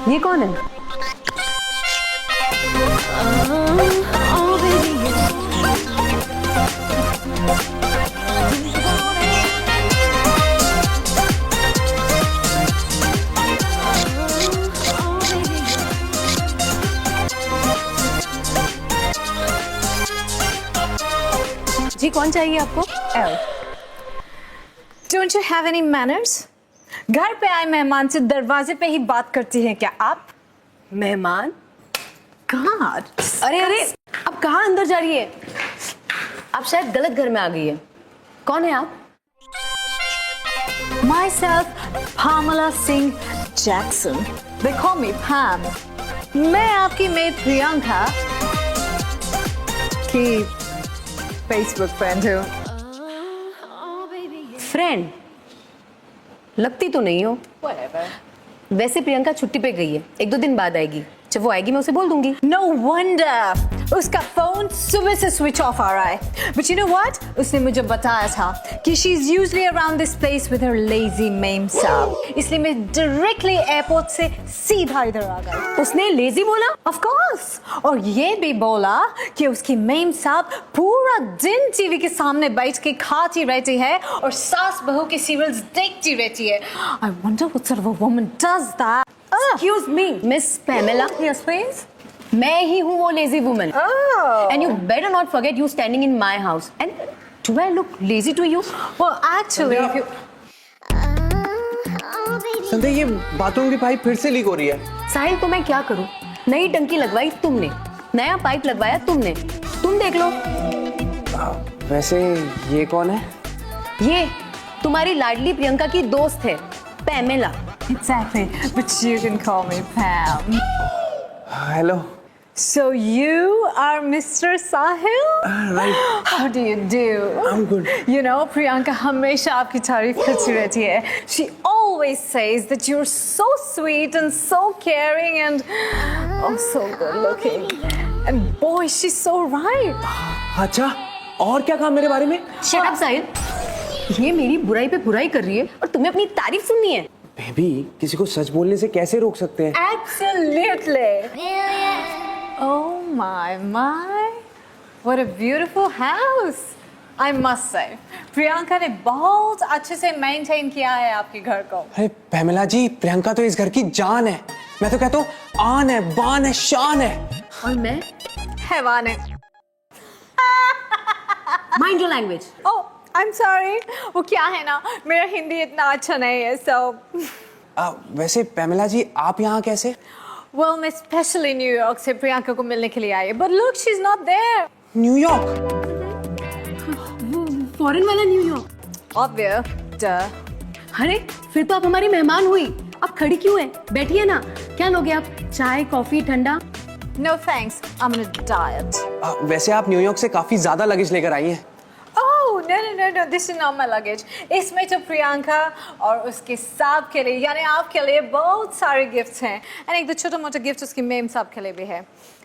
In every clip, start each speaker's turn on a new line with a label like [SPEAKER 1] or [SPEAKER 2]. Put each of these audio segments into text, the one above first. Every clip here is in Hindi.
[SPEAKER 1] ये कौन है? जी कौन चाहिए आपको?
[SPEAKER 2] L. Don't you have any manners? घर पे आए मेहमान से दरवाजे पे ही बात करती हैं क्या आप?
[SPEAKER 1] मेहमान?
[SPEAKER 2] God.
[SPEAKER 1] अरे अरे, अब कहाँ अंदर जा रही है? आप शायद गलत घर में आ गई है। कौन है आप?
[SPEAKER 2] Myself, Pamela Singh Jackson. They call me Pam. मैं आपकी मेट प्रियंका की Facebook friend हूँ।
[SPEAKER 1] फ्रेंड? लगती तो नहीं हो।
[SPEAKER 2] Whatever.
[SPEAKER 1] वैसे प्रियंका छुट्टी पे गई है, 1-2 दिन बाद आएगी। जब वो आएगी मैं उसे बोल दूंगी।
[SPEAKER 2] No wonder. उसका फोन सुबह से स्विच ऑफ आ रहा है। But you know what? उसने मुझे बताया था कि she's usually around this place with her lazy ma'am साहब। इसलिए मैं directly एयरपोर्ट से सीधा इधर आ गई।
[SPEAKER 1] उसने लेजी बोला?
[SPEAKER 2] Of course. और ये भी बोला कि उसकी मेम साहब पूरा दिन टीवी के सामने बैठ के खाती रहती है और सास बहू के सीरियल्स देखती रहती है। I wonder what sort of a woman does that.
[SPEAKER 1] Excuse me, Miss Pamela.
[SPEAKER 2] Yes, please.
[SPEAKER 1] मैं ही हूँ वो lazy woman.
[SPEAKER 2] Oh.
[SPEAKER 1] And you better not forget you standing in my house. And do I look lazy to you?
[SPEAKER 2] Well, actually, if you...
[SPEAKER 3] संध्या, ये बाथरूम की पाइप फिर से लीक हो रही है।
[SPEAKER 1] साहिल, तो मैं क्या करूँ? नई टंकी लगवाई तुमने, नया पाइप लगवाया तुमने। तुम देख लो।
[SPEAKER 3] वैसे ये कौन है?
[SPEAKER 1] ये तुम्हारी लाडली प्रियंका की दोस्त है, Pamela.
[SPEAKER 2] Exactly, but you can call me Pam.
[SPEAKER 3] Hello.
[SPEAKER 2] So you are Mr. Sahil?
[SPEAKER 3] Right.
[SPEAKER 2] How do you do?
[SPEAKER 3] I'm good.
[SPEAKER 2] You know, Priyanka हमेशा आपकी तारीफ करती रहती है. She always says that you're so sweet and so caring and oh so good looking. And boy, she's so right.
[SPEAKER 3] अच्छा, और क्या कहा मेरे बारे में?
[SPEAKER 1] Shut up, साहिल। ये मेरी बुराई पे बुराई कर रही है और तुम्हें अपनी तारीफ सुननी है।
[SPEAKER 3] बेबी, किसी को सच बोलने से कैसे रोक सकते हैं?
[SPEAKER 2] Absolutely. Oh my. What a beautiful house. I must say, Priyanka ने बहुत अच्छे से मेंटेन किया है आपके घर को।
[SPEAKER 3] अरे पैमेला जी, प्रियंका तो इस घर की जान है। मैं तो कहता हूँ आन है, बान है, शान है।
[SPEAKER 1] और मैं?
[SPEAKER 2] हैवान है।
[SPEAKER 1] Mind your language.
[SPEAKER 2] Oh, I'm sorry. वो क्या है ना, मेरा हिंदी इतना अच्छा नहीं है, so.
[SPEAKER 3] वैसे पैमेला जी, आप यहाँ कैसे?
[SPEAKER 2] Well, मैं स्पेशली न्यूयॉर्क से प्रियंका को मिलने के लिए आई, but look, she's not there.
[SPEAKER 3] New York?
[SPEAKER 1] Foreign वाला न्यूयॉर्क?
[SPEAKER 2] Obvious, duh.
[SPEAKER 1] अरे फिर तो आप हमारी मेहमान हुई। आप खड़ी क्यों है? बैठिए ना। क्या लोगे आप? चाय, कॉफी, ठंडा?
[SPEAKER 2] No thanks, I'm on a diet.
[SPEAKER 3] वैसे आप न्यूयॉर्क से काफी ज्यादा लगेज लेकर आई हैं।
[SPEAKER 2] Oh, no, this is not my luggage. इसमें तो प्रियंका और उसके साहब के लिए, यानी आपके लिए बहुत सारे गिफ्ट्स हैं। और एक दो छोटा मोटा गिफ्ट उसकी मेम साहब के लिए भी है।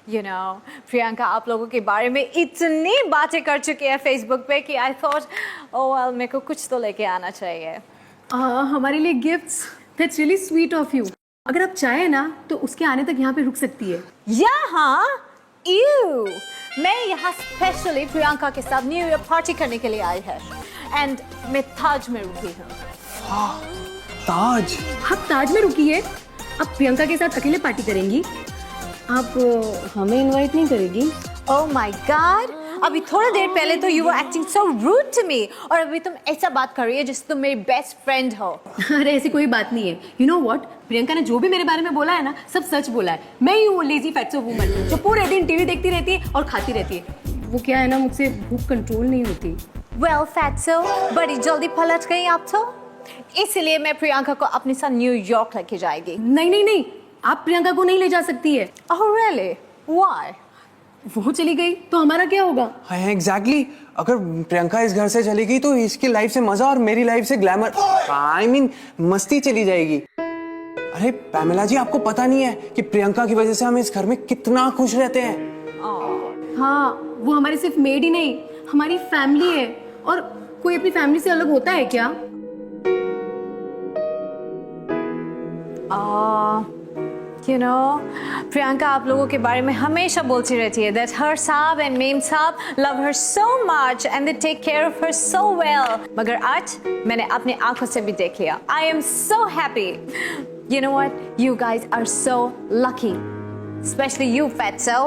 [SPEAKER 2] You know, प्रियंका आप लोगों के बारे में इतनी बातें कर चुकी है फेसबुक पे कि I thought, oh well, मेरे को कुछ तो लेके आना चाहिए।
[SPEAKER 1] हमारे लिए gifts? That's really sweet of you. अगर आप चाहे ना तो उसके आने तक यहाँ पे रुक सकती है।
[SPEAKER 2] यहाँ? Ew! मैं यहाँ स्पेशली प्रियंका के साथ न्यू ईयर पार्टी करने के लिए आई है। एंड मैं ताज में रुकी हूँ।
[SPEAKER 3] ताज?
[SPEAKER 1] आप ताज में रुकी है? आप प्रियंका के साथ अकेले पार्टी करेंगी? आप हमें इनवाइट नहीं करेगी?
[SPEAKER 2] Oh my God! अभी थोड़ा देर पहले तो you were acting so rude to me और अभी तुम ऐसा बात कर रही है जैसे तुम मेरी बेस्ट फ्रेंड हो।
[SPEAKER 1] अरे ऐसी कोई बात नहीं है। You know what? प्रियंका ने जो भी मेरे बारे में बोला है ना, सब सच बोला है। मैं ही हूँ वो लेजी फैट्सो वुमन जो पूरे दिन टीवी देखती रहती है और खाती रहती है। वो क्या है ना, मुझसे भूख कंट्रोल नहीं होती।
[SPEAKER 2] Well, फैट्सो, बड़ी जल्दी पलट गई आप तो। इसलिए मैं प्रियंका को अपने साथ न्यूयॉर्क लेके जाएगी।
[SPEAKER 1] नहीं, आप प्रियंका को नहीं ले जा सकती है।
[SPEAKER 2] Oh really? Why?
[SPEAKER 1] वो चली गई तो हमारा क्या होगा?
[SPEAKER 3] हाँ एग्जैक्टली। अगर प्रियंका इस घर से चली गई तो इसकी लाइफ से मजा और मेरी लाइफ से ग्लैमर, आई मीन मस्ती चली जाएगी। अरे पैमेला जी, आपको पता नहीं है कि प्रियंका की वजह से हम इस घर में कितना खुश रहते हैं।
[SPEAKER 1] हाँ, वो हमारी सिर्फ मेड ही नहीं, हमारी फैमिली है। और कोई अपनी फैमिली से अलग होता है क्या?
[SPEAKER 2] You know, प्रियंका आप लोगों के बारे में हमेशा बोलती रहती है that her साहब and मेम साहब love her so much and they take care of her so well. मगर आज मैंने अपनी आंखों से भी देख लिया. I am so happy. You know what? You guys are so lucky. Especially you, Fatso.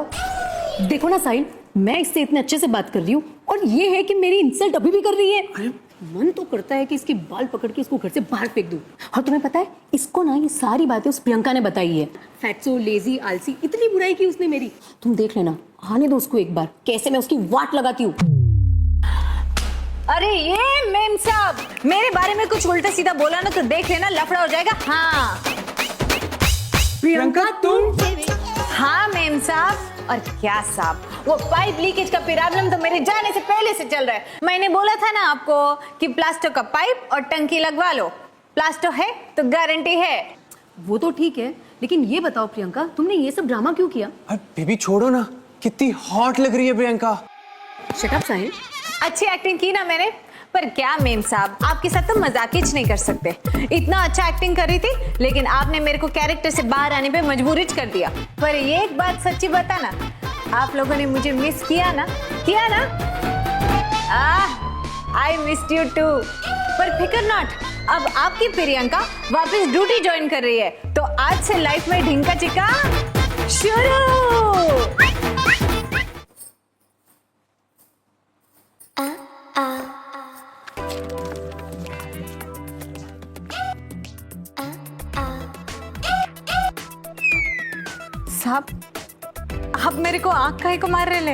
[SPEAKER 1] देखो ना साहिल, मैं इससे इतने अच्छे से बात कर रही हूँ और ये है कि मेरी इंसल्ट अभी भी कर रही है। मन तो करता है कि इसके बाल पकड़ के इसको घर से बाहर फेंक दूं। और तुम्हें पता है, इसको ना ये सारी बातें उस प्रियंका ने बताई है। फैट्सो, लेजी, आलसी, इतनी बुराई की उसने मेरी। तुम देख लेना, आने दो उसको एक बार, कैसे मैं उसकी वाट लगाती हूँ।
[SPEAKER 2] अरे ये मेम साहब, मेरे बारे में कुछ उल्टा सीधा बोला ना तो देख लेना लफड़ा हो जाएगा। हाँ
[SPEAKER 3] प्रियंका तुम?
[SPEAKER 2] हाँ मेम साहब। और क्या साहब, वो पाइप लीकेज का प्रॉब्लम तो मेरे जाने से पहले से चल रहा है। मैंने बोला था ना आपको कि प्लास्टर का पाइप और टंकी लगवा लो। प्लास्टर है तो गारंटी है।
[SPEAKER 1] वो तो ठीक है, लेकिन ये बताओ प्रियंका, तुमने ये सब ड्रामा क्यों किया?
[SPEAKER 3] अरे बेबी छोड़ो ना, कितनी हॉट लग रही है प्रियंका।
[SPEAKER 1] शट अप साहिल।
[SPEAKER 2] अच्छी एक्टिंग की ना मैंने, पर क्या मेम साहब, आपके साथ तो मजाक ही नहीं कर सकते। इतना अच्छा एक्टिंग कर रही थी, लेकिन आपने मेरे को कैरेक्टर से बाहर आने पे मजबूर कर दिया। पर ये एक बात सच्ची बताना, आप लोगों ने मुझे मिस किया ना? I missed you too. पर फिकर नॉट, अब आपकी प्रियंका वापस ड्यूटी ज्वाइन कर रही है, तो आज से लाइफ में ढिंका चिका शुरू। साहब, आप मेरे को आंख काहे को मार रहे ले?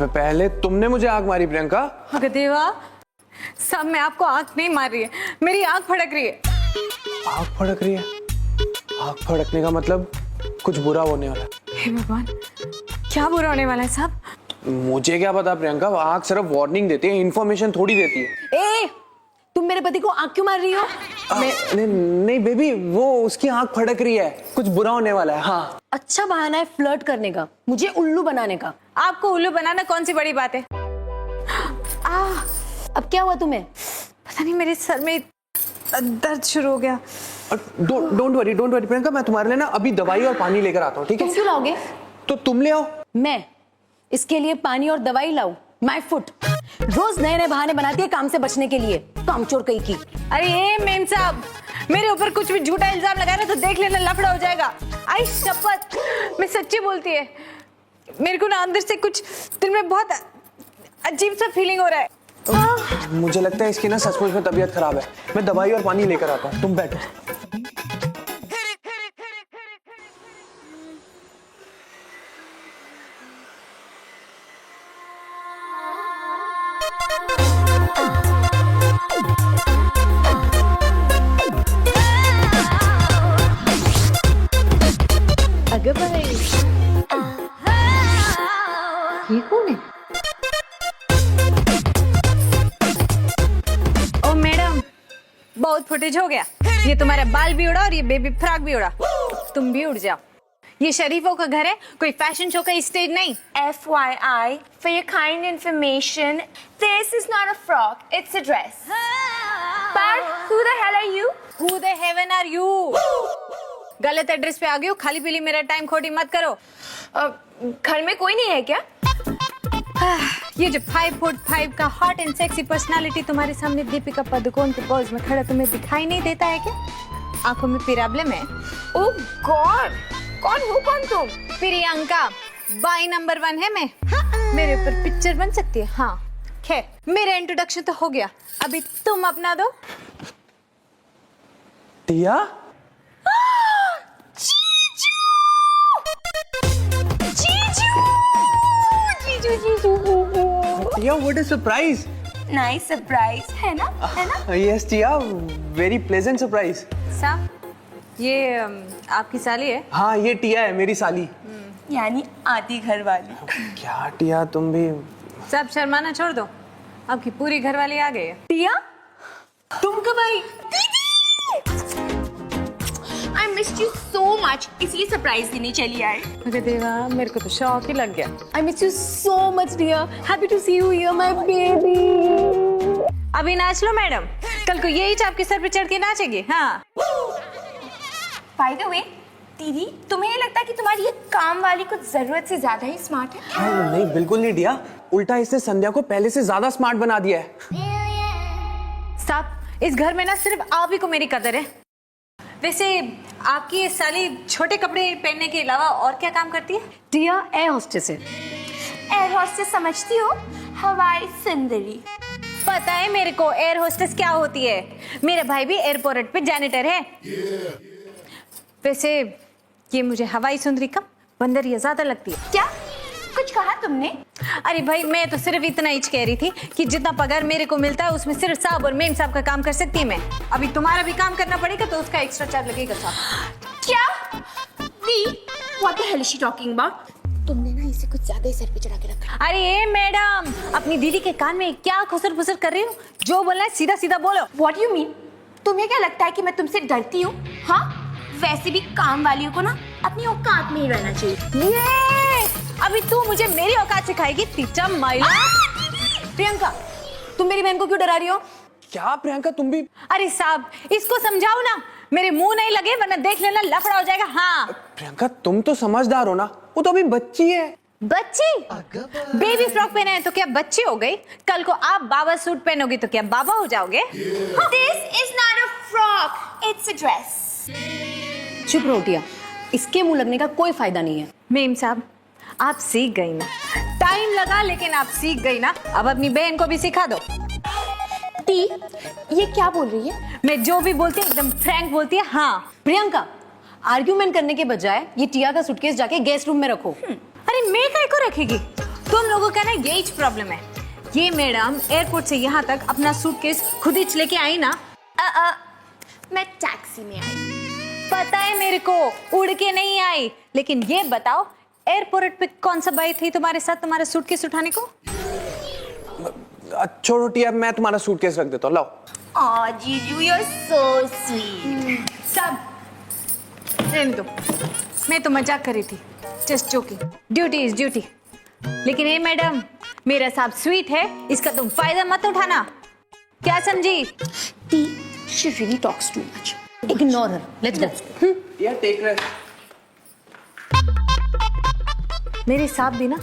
[SPEAKER 3] पहले तुमने मुझे आंख मारी प्रियंका।
[SPEAKER 2] अगर देवा साहब, मैं आपको आंख नहीं मार रही है, मेरी आंख फड़क रही है।
[SPEAKER 3] आंख फड़क रही है? आंख फड़कने का मतलब कुछ बुरा होने वाला है।
[SPEAKER 2] हे भगवान, क्या बुरा होने वाला है साहब?
[SPEAKER 3] मुझे क्या पता प्रियंका, आंख सिर्फ वार्निंग देती है, इन्फॉर्मेशन थोड़ी देती है।
[SPEAKER 1] ए, तुम मेरे पति को आंख क्यों मार रही हो?
[SPEAKER 3] नहीं बेबी, वो उसकी आंख फड़क रही है, कुछ बुरा होने वाला है। हाँ,
[SPEAKER 1] अच्छा बहाना है फ्लर्ट करने का, मुझे उल्लू बनाने का।
[SPEAKER 2] आपको उल्लू बनाना कौन सी बड़ी बात है?
[SPEAKER 1] अब क्या हुआ तुम्हें?
[SPEAKER 2] पता नहीं, मेरे सर में दर्द शुरू हो गया।
[SPEAKER 3] डोंट वरी प्रियंका, मैं तुम्हारे लिए ना अभी दवाई और पानी लेकर आता हूँ, ठीक है?
[SPEAKER 1] तुम क्यों लाओगे?
[SPEAKER 3] तो तुम ले आओ।
[SPEAKER 1] मैं इसके लिए पानी और दवाई लाऊं? My foot. रोज नए नए बहाने बनाती है काम से बचने के लिए, कामचोर कहीं की।
[SPEAKER 2] अरे ये मेम साहब, मेरे ऊपर कुछ भी झूठा इल्जाम लगाना तो देख लेना लफड़ा हो जाएगा। आई शपथ, मैं सच्ची बोलती है। मेरे को ना अंदर से कुछ दिल में बहुत अजीब सा फीलिंग हो रहा है।
[SPEAKER 3] मुझे लगता है इसकी ना सचमुच में तबीयत खराब है। मैं दवाई और पानी लेकर आता हूँ, तुम बैठो।
[SPEAKER 1] ये कौन है?
[SPEAKER 2] ओ मैडम, बहुत फुटेज हो गया। ये तुम्हारा बाल भी उड़ा और ये बेबी फ्रॉक भी उड़ा। तुम भी उड़ जाओ। ये शरीफों का घर है, कोई फैशन शो का स्टेज नहीं।
[SPEAKER 4] FYI, for your kind information, this is not a frock, it's a dress. But who the hell are you?
[SPEAKER 2] Who the heaven are you? गलत एड्रेस पे आ गई हो, खाली पीली मेरा टाइम खोटी मत करो।
[SPEAKER 4] घर में कोई नहीं है क्या?
[SPEAKER 2] ये जो 5'5" का हॉट एंड सेक्सी पर्सनालिटी तुम्हारे सामने दीपिका पादुकोण के पोज में खड़ा तुम्हें दिखाई नहीं देता है क्या? आंखों में प्रॉब्लम है?
[SPEAKER 4] Oh God, कौन तुम?
[SPEAKER 2] प्रियंका, बाई नंबर 1 है मैं। मेरे ऊपर पिक्चर बन सकती है। हाँ खैर, मेरा इंट्रोडक्शन तो हो गया, अभी तुम अपना दो।
[SPEAKER 3] टिया? टिया, what a surprise!
[SPEAKER 4] Nice surprise, है ना?
[SPEAKER 3] Yes, टिया, very pleasant surprise.
[SPEAKER 2] साहब, ये आपकी साली है?
[SPEAKER 3] हाँ, ये टिया है, मेरी साली।
[SPEAKER 4] यानी आधी घर वाली।
[SPEAKER 3] क्या टिया, तुम भी?
[SPEAKER 2] सब शर्माना छोड़ दो, आपकी पूरी घरवाली आ गई है।
[SPEAKER 4] टिया, तुम कब आई? I missed you so much, इसलिए सरप्राइज देने चली आई।
[SPEAKER 2] अरे देवा, मेरे को तो शौक ही लग गया।
[SPEAKER 1] I miss you so much, dear. Happy to see you here, my baby.
[SPEAKER 2] अभी नाच लो मैडम, कल को यही चाप के सर पे चढ़ के नाचेगी। हाँ
[SPEAKER 4] बाय द वे दीदी, तुम्हें ये लगता है कि तुम्हारी ये काम वाली कुछ जरूरत से ज्यादा ही स्मार्ट है?
[SPEAKER 3] नहीं बिल्कुल नहीं दिया, उल्टा इसने संध्या को पहले से ज्यादा स्मार्ट बना दिया है।
[SPEAKER 2] साहब, इस घर में ना सिर्फ आप ही को मेरी कदर है। वैसे आपकी ये साली छोटे कपड़े पहनने के अलावा और क्या काम करती है?
[SPEAKER 1] टिया एयर होस्टेस है।
[SPEAKER 4] एयर होस्टेस समझती हो? हवाई सुंदरी।
[SPEAKER 2] पता है मेरे को एयर होस्टेस क्या होती है। मेरा भाई भी एयरपोर्ट पे जैनिटर है। वैसे ये मुझे हवाई सुंदरी कम बंदर ये ज्यादा लगती है।
[SPEAKER 4] क्या कुछ कहा तुमने?
[SPEAKER 2] अरे भाई, मैं तो सिर्फ इतना ही कह रही थी कि जितना पगार मेरे को मिलता है उसमें सिर्फ साहब और मेम साहब का काम कर सकती है मैं। अभी तुम्हारा भी काम करना पड़ेगा तो उसका एक्स्ट्रा चार्ज लगेगा साहब।
[SPEAKER 4] क्या? दी, what the hell is she talking about? तुमने ना इसे कुछ ज्यादा ही सर पे चढ़ा के रखा है।
[SPEAKER 2] अरे ए मैडम, अपनी दीदी के कान में क्या खुसर फुसर कर रही हो? जो बोलना है सीधा सीधा बोलो।
[SPEAKER 4] What you mean? तुम्हें क्या लगता है कि मैं तुमसे डरती हूँ? हाँ, वैसे भी काम वालियों को ना अपनी औकात में ही रहना चाहिए।
[SPEAKER 2] ये अभी तू मुझे मेरी औकात सिखाएगी तीचा माइला।
[SPEAKER 1] प्रियंका, तुम मेरी बहन को क्यों डरा रही हो?
[SPEAKER 3] क्या प्रियंका तुम भी?
[SPEAKER 2] अरे साहब, इसको समझाओ ना, मेरे मुंह नहीं लगे वरना देख लेना लफड़ा हो जाएगा। हाँ
[SPEAKER 3] प्रियंका तुम तो समझदार हो ना, वो तो अभी बच्ची है।
[SPEAKER 2] बच्ची? बेबी फ्रॉक पहना है तो क्या बच्ची हो गई? कल को आप बाबा सूट पहनोगी तो क्या बाबा हो जाओगे?
[SPEAKER 4] This is not a frock, it's a dress.
[SPEAKER 1] चुप रहो टिया, इसके मुंह लगने का कोई फायदा नहीं है।
[SPEAKER 2] मेम साहब, आप सीख गई ना, टाइम लगा लेकिन आप सीख गई ना। अब अपनी बहन को भी सिखा दो।
[SPEAKER 4] टी, ये क्या बोल रही है?
[SPEAKER 2] मैं जो भी बोलती है एकदम फ्रैंक बोलती है। हाँ
[SPEAKER 1] प्रियंका, आर्ग्यूमेंट करने के बजाय ये टिया का सूटकेस जाके गेस्ट रूम में रखो।
[SPEAKER 2] अरे मैं काय को रखेगी? तुम लोगों का ना यही प्रॉब्लम है। ये मैडम एयरपोर्ट से यहाँ तक अपना सूटकेस खुद ही लेके आई ना।
[SPEAKER 4] मैं टैक्सी में आई।
[SPEAKER 2] पता है मेरे को, उड़ के नहीं आई। लेकिन ये बताओ, एयरपोर्ट पे कौन सा बाई थी तुम्हारे साथ रहने सूटकेस उठाने को?
[SPEAKER 3] छोड़ो टिया, मैं तुम्हारा सूटकेस रख देता हूँ, लाओ।
[SPEAKER 4] Aw, Jiju, you're so sweet.
[SPEAKER 2] सब रहने दो, मैं तो मजाक कर रही थी, just joking. Duty is duty. लेकिन ये मैडम, मेरा साहब स्वीट है, इसका तुम फायदा मत उठाना। क्या समझी?
[SPEAKER 4] T, she really talks too much.
[SPEAKER 1] Ignore her, let's go.
[SPEAKER 3] Tia take rest.
[SPEAKER 2] मेरे साहब भी ना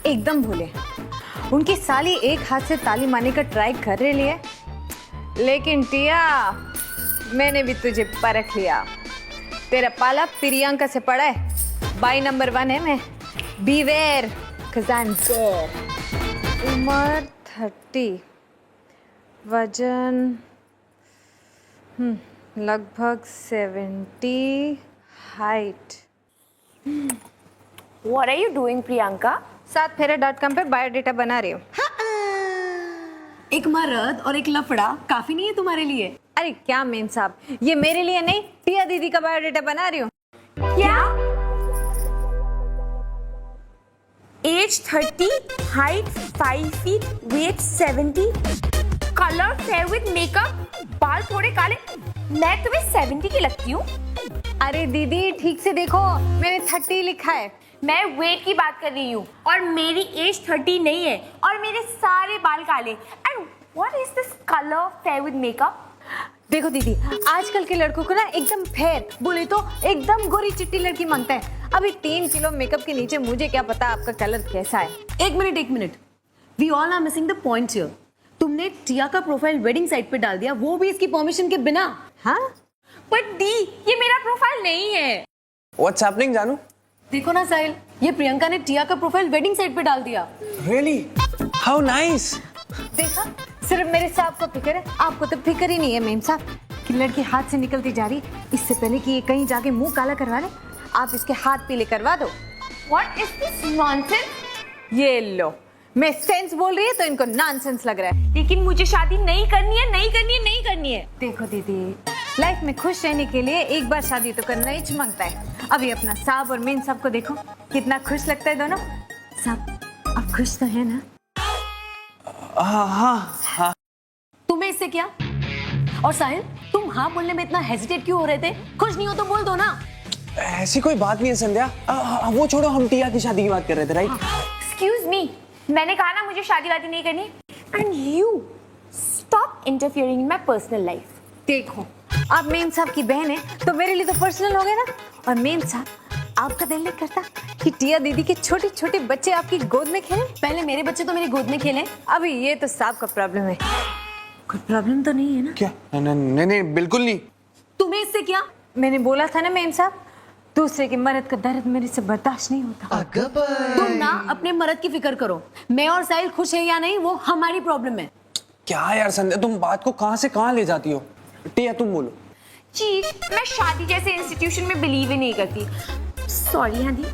[SPEAKER 2] एकदम भोले हैं। उनकी साली एक हाथ से ताली मारने का ट्राई कर रही है। लेकिन टिया, मैंने भी तुझे परख लिया। तेरा पाला प्रियंका से पड़ा है। बाई नंबर 1 है मैं। Beware, cause I'm there. उम्र 30, वजन लगभग 70, height.
[SPEAKER 4] What are you doing, Priyanka?
[SPEAKER 2] सातफेरा.com पे बायोडेटा बना रही हूँ।
[SPEAKER 1] एक मर्द और एक लफड़ा काफी नहीं है तुम्हारे लिए?
[SPEAKER 2] अरे क्या मेम साहब, ये मेरे लिए नहीं, टिया दीदी का बायोडेटा बना रही हूँ।
[SPEAKER 4] क्या? Age 30, height 5 feet, weight 70, color fair with makeup, बाल थोड़े काले। मैं तुम्हें 70 की लगती हूँ?
[SPEAKER 2] अरे दीदी ठीक से देखो, मैंने 30 लिखा है।
[SPEAKER 4] मैं वेट की बात कर रही हूँ और मेरी एज 30 नहीं है और मेरे सारे बाल काले। And what is this colour fair with makeup?
[SPEAKER 2] देखो दीदी, आजकल के लड़कों को ना एकदम फेयर, बोले तो एकदम गोरी चिट्टी लड़की मांगता है। अभी 3 किलो मेकअप के नीचे मुझे क्या पता आपका कलर कैसा है।
[SPEAKER 1] एक minute, we all are missing the point here. तुमने टिया का प्रोफाइल वेडिंग साइट पे डाल दिया, वो भी इसकी परमिशन के बिना।
[SPEAKER 2] हाँ,
[SPEAKER 4] बट दी, ये मेरा प्रोफाइल नहीं है।
[SPEAKER 3] What's happening जानू?
[SPEAKER 1] देखो ना साहिल, ये प्रियंका ने टिया का प्रोफाइल वेडिंग साइट पे डाल दिया।
[SPEAKER 3] Really? How nice?
[SPEAKER 2] देखा, सिर्फ मेरे साहब को फिक्र है, आपको तो फिक्र ही नहीं है मेम साहब कि लड़की हाथ से निकलती जा रही। इससे पहले कि ये कहीं जाके मुंह काला करवा ले, आप इसके हाथ पीले करवा दो।
[SPEAKER 4] What is this nonsense?
[SPEAKER 2] ये लो, मैं सेंस बोल रही है तो इनको नॉनसेंस लग रहा है।
[SPEAKER 4] लेकिन मुझे शादी नहीं करनी है, नहीं करनी है, नहीं करनी है।
[SPEAKER 2] देखो दीदी, लाइफ में खुश रहने के लिए एक बार शादी तो करना ही मांगता है। अभी अपना साहब और मेन साहब को देखो, कितना खुश लगता है दोनों। साहब, आप खुश तो है ना?
[SPEAKER 3] हाँ।
[SPEAKER 1] तुम्हें इससे क्या? और साहिल, तुम हाँ बोलने में इतना हेजिटेट क्यों हो रहे थे? खुश नहीं हो तो बोल दो ना।
[SPEAKER 3] ऐसी कोई बात नहीं है संध्या। वो छोड़ो, हम टिया की शादी की बात कर रहे थे, राइट?
[SPEAKER 4] Excuse me, मैंने कहा ना मुझे शादी वादी नहीं करनी। And you stop interfering in my personal life.
[SPEAKER 2] देखो, आप मेम साहब की बहन है तो मेरे लिए तो पर्सनल हो गया ना। और मेम साहब, आपका दिल नहीं करता कि टिया दीदी के छोटे छोटे बच्चे आपकी गोद में खेलें?
[SPEAKER 1] पहले मेरे बच्चे तो मेरी गोद में खेले।
[SPEAKER 2] अभी ये तो साहब का प्रॉब्लम है। कोई प्रॉब्लम तो नहीं है ना?
[SPEAKER 3] क्या? नहीं नहीं बिल्कुल नहीं।
[SPEAKER 1] तुम्हें इससे क्या?
[SPEAKER 2] मैंने बोला था ना मेम साहब, दूसरे के मर्द का दर्द मेरे से बर्दाश्त नहीं होता।
[SPEAKER 1] तुम ना अपने मर्द की फिक्र करो। मैं और साहिल खुश है या नहीं वो हमारी प्रॉब्लम है।
[SPEAKER 3] क्या यार संध्या, तुम बात को कहां से कहां ले जाती हो। टिया तुम बोलो।
[SPEAKER 4] चीफ, मैं शादी जैसे इंस्टीट्यूशन में बिलीव ही नहीं करती। Sorry honey.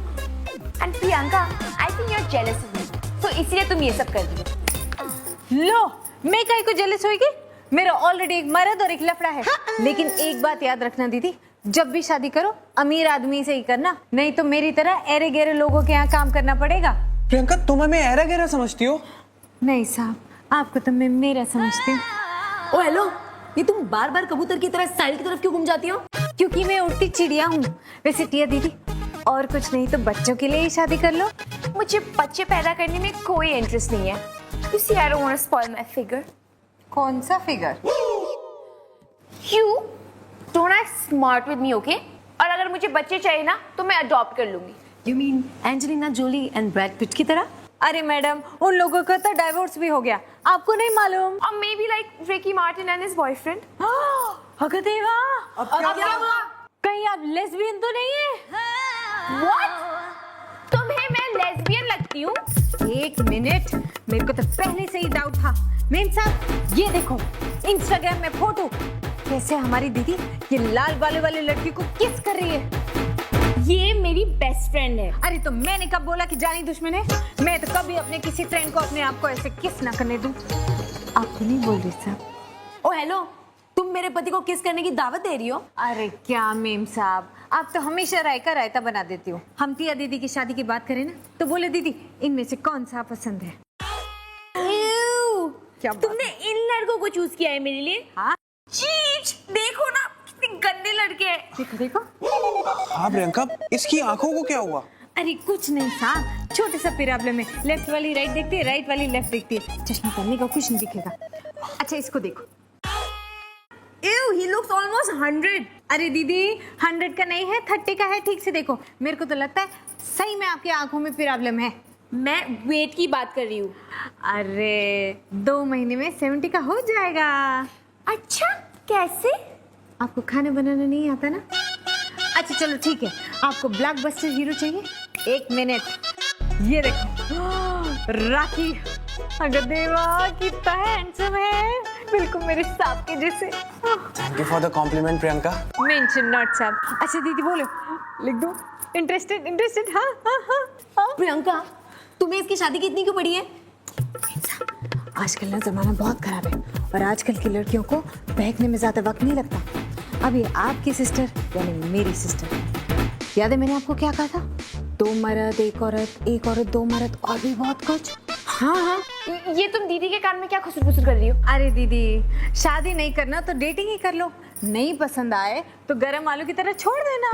[SPEAKER 4] And Priyanka, I think you are jealous of me, तो इसलिए तुम ये सब कर रही हो।
[SPEAKER 2] लो, मैं काहे को जेलस होगी? मेरा ऑलरेडी एक मर्द और एक लफड़ा है। लेकिन एक बात याद रखना दीदी, जब भी शादी करो अमीर आदमी से ही करना, नहीं तो मेरी तरह एरे गहरे लोगों के यहाँ काम करना पड़ेगा।
[SPEAKER 3] प्रियंका तुम हमें ऐरा गहरा समझती हो?
[SPEAKER 2] नहीं साहब, आपको तो मैं मेरा समझती हूँ।
[SPEAKER 1] ओ हेलो, ये तुम बार बार कबूतर की तरह साहिल की तरफ क्यों घूम जाती हो?
[SPEAKER 2] क्योंकि मैं उड़ती चिड़िया हूँ। वैसे टिया दीदी, और कुछ नहीं तो बच्चों के लिए ही शादी कर लो।
[SPEAKER 4] मुझे बच्चे पैदा करने में कोई इंटरेस्ट नहीं है। You see, I don't want to spoil my figure.
[SPEAKER 2] कौन सा figure?
[SPEAKER 4] You don't act smart with me, okay? और अगर मुझे बच्चे चाहिए ना तो मैं अडॉप्ट कर लूंगी।
[SPEAKER 1] You mean Angelina Jolie and Brad Pitt की तरह?
[SPEAKER 2] अरे मैडम, उन लोगों का तो डाइवोर्स भी हो गया, आपको नहीं मालूम?
[SPEAKER 4] Or maybe like Ricky Martin and his boyfriend.
[SPEAKER 2] अगर देवा,
[SPEAKER 1] अब क्या हुआ?
[SPEAKER 2] कहीं आप लेस्बियन तो नहीं है?
[SPEAKER 4] What? तुम्हें मैं लेस्बियन लगती हूँ?
[SPEAKER 2] एक मिनट, मेरे को तो पहले से ही डाउट था। मेम साहब, ये देखो इंस्टाग्राम में फोटो, कैसे हमारी दीदी ये लाल बालों वाले लड़की को किस कर रही है।
[SPEAKER 4] ये मेरी बेस्ट फ्रेंड है।
[SPEAKER 2] अरे तो मैंने कब बोला कि जानी दुश्मन है? मैं तो कभी अपने किसी फ्रेंड को अपने आप को ऐसे किस ना करने दूं। आपको नहीं बोल रही साहब।
[SPEAKER 1] ओ हेलो, तुम मेरे पति को किस करने की दावत दे रही हो?
[SPEAKER 2] अरे क्या मेम साहब, आप तो हमेशा रायता रायता बना देती हो। हम टिया दीदी की शादी की बात करें ना तो बोले दीदी इनमें से कौन सा पसंद है? क्या बात
[SPEAKER 4] तुमने इन लड़कों को चूज किया है मेरे लिए?
[SPEAKER 2] हाँ,
[SPEAKER 4] चीच, देखो ना कितने गंदे लड़के हैं।
[SPEAKER 2] देखो देखो।
[SPEAKER 3] हाँ प्रियंका, इसकी आंखों को क्या हुआ?
[SPEAKER 2] अरे कुछ नहीं साहब, छोटे सा प्रॉब्लम है। लेफ्ट वाली राइट देखती है, राइट वाली लेफ्ट देखती है। चश्मा पहनने का कुछ नहीं दिखेगा। अच्छा इसको देखो।
[SPEAKER 4] Ew, he looks almost 100.
[SPEAKER 2] अरे दीदी 100 का नहीं है, 30 का है। ठीक से देखो, मेरे को तो लगता है सही में आपकी आंखों में प्रॉब्लम है।
[SPEAKER 4] मैं वेट की बात कर रही हूँ।
[SPEAKER 2] अरे 2 महीने में 70 का हो जाएगा।
[SPEAKER 4] अच्छा, कैसे?
[SPEAKER 2] आपको खाना बनाना नहीं आता ना? अच्छा चलो ठीक है, आपको ब्लॉकबस्टर हीरो चाहिए? 1 मिनट, ये देखो राखी। अगर देवा कितना हैंडसम है, बिल्कुल मेरे सांप के जैसे।
[SPEAKER 3] Thank you for the compliment Priyanka.
[SPEAKER 2] Mention not साहब। अच्छा दीदी बोलो, लिख दो इंटरेस्टेड इंटरेस्टेड। हाँ हाँ हाँ हाँ।
[SPEAKER 1] प्रियंका, तुम्हें इसकी शादी की इतनी क्यों पड़ी है?
[SPEAKER 2] आजकल ना जमाना बहुत खराब है और आजकल की लड़कियों को बहकने में ज्यादा वक्त नहीं लगता। अभी आपकी सिस्टर यानी मेरी सिस्टर, याद है मैंने आपको क्या कहा था? 2 मर्द 1 औरत, 1 औरत 2 मर्द और भी बहुत कुछ। हाँ हाँ।
[SPEAKER 4] ये तुम दीदी के कान में क्या खुसर खुसर कर रही हो?
[SPEAKER 2] अरे दीदी, शादी नहीं करना तो डेटिंग ही कर लो। नहीं पसंद आए तो गरम आलू की तरह छोड़ देना।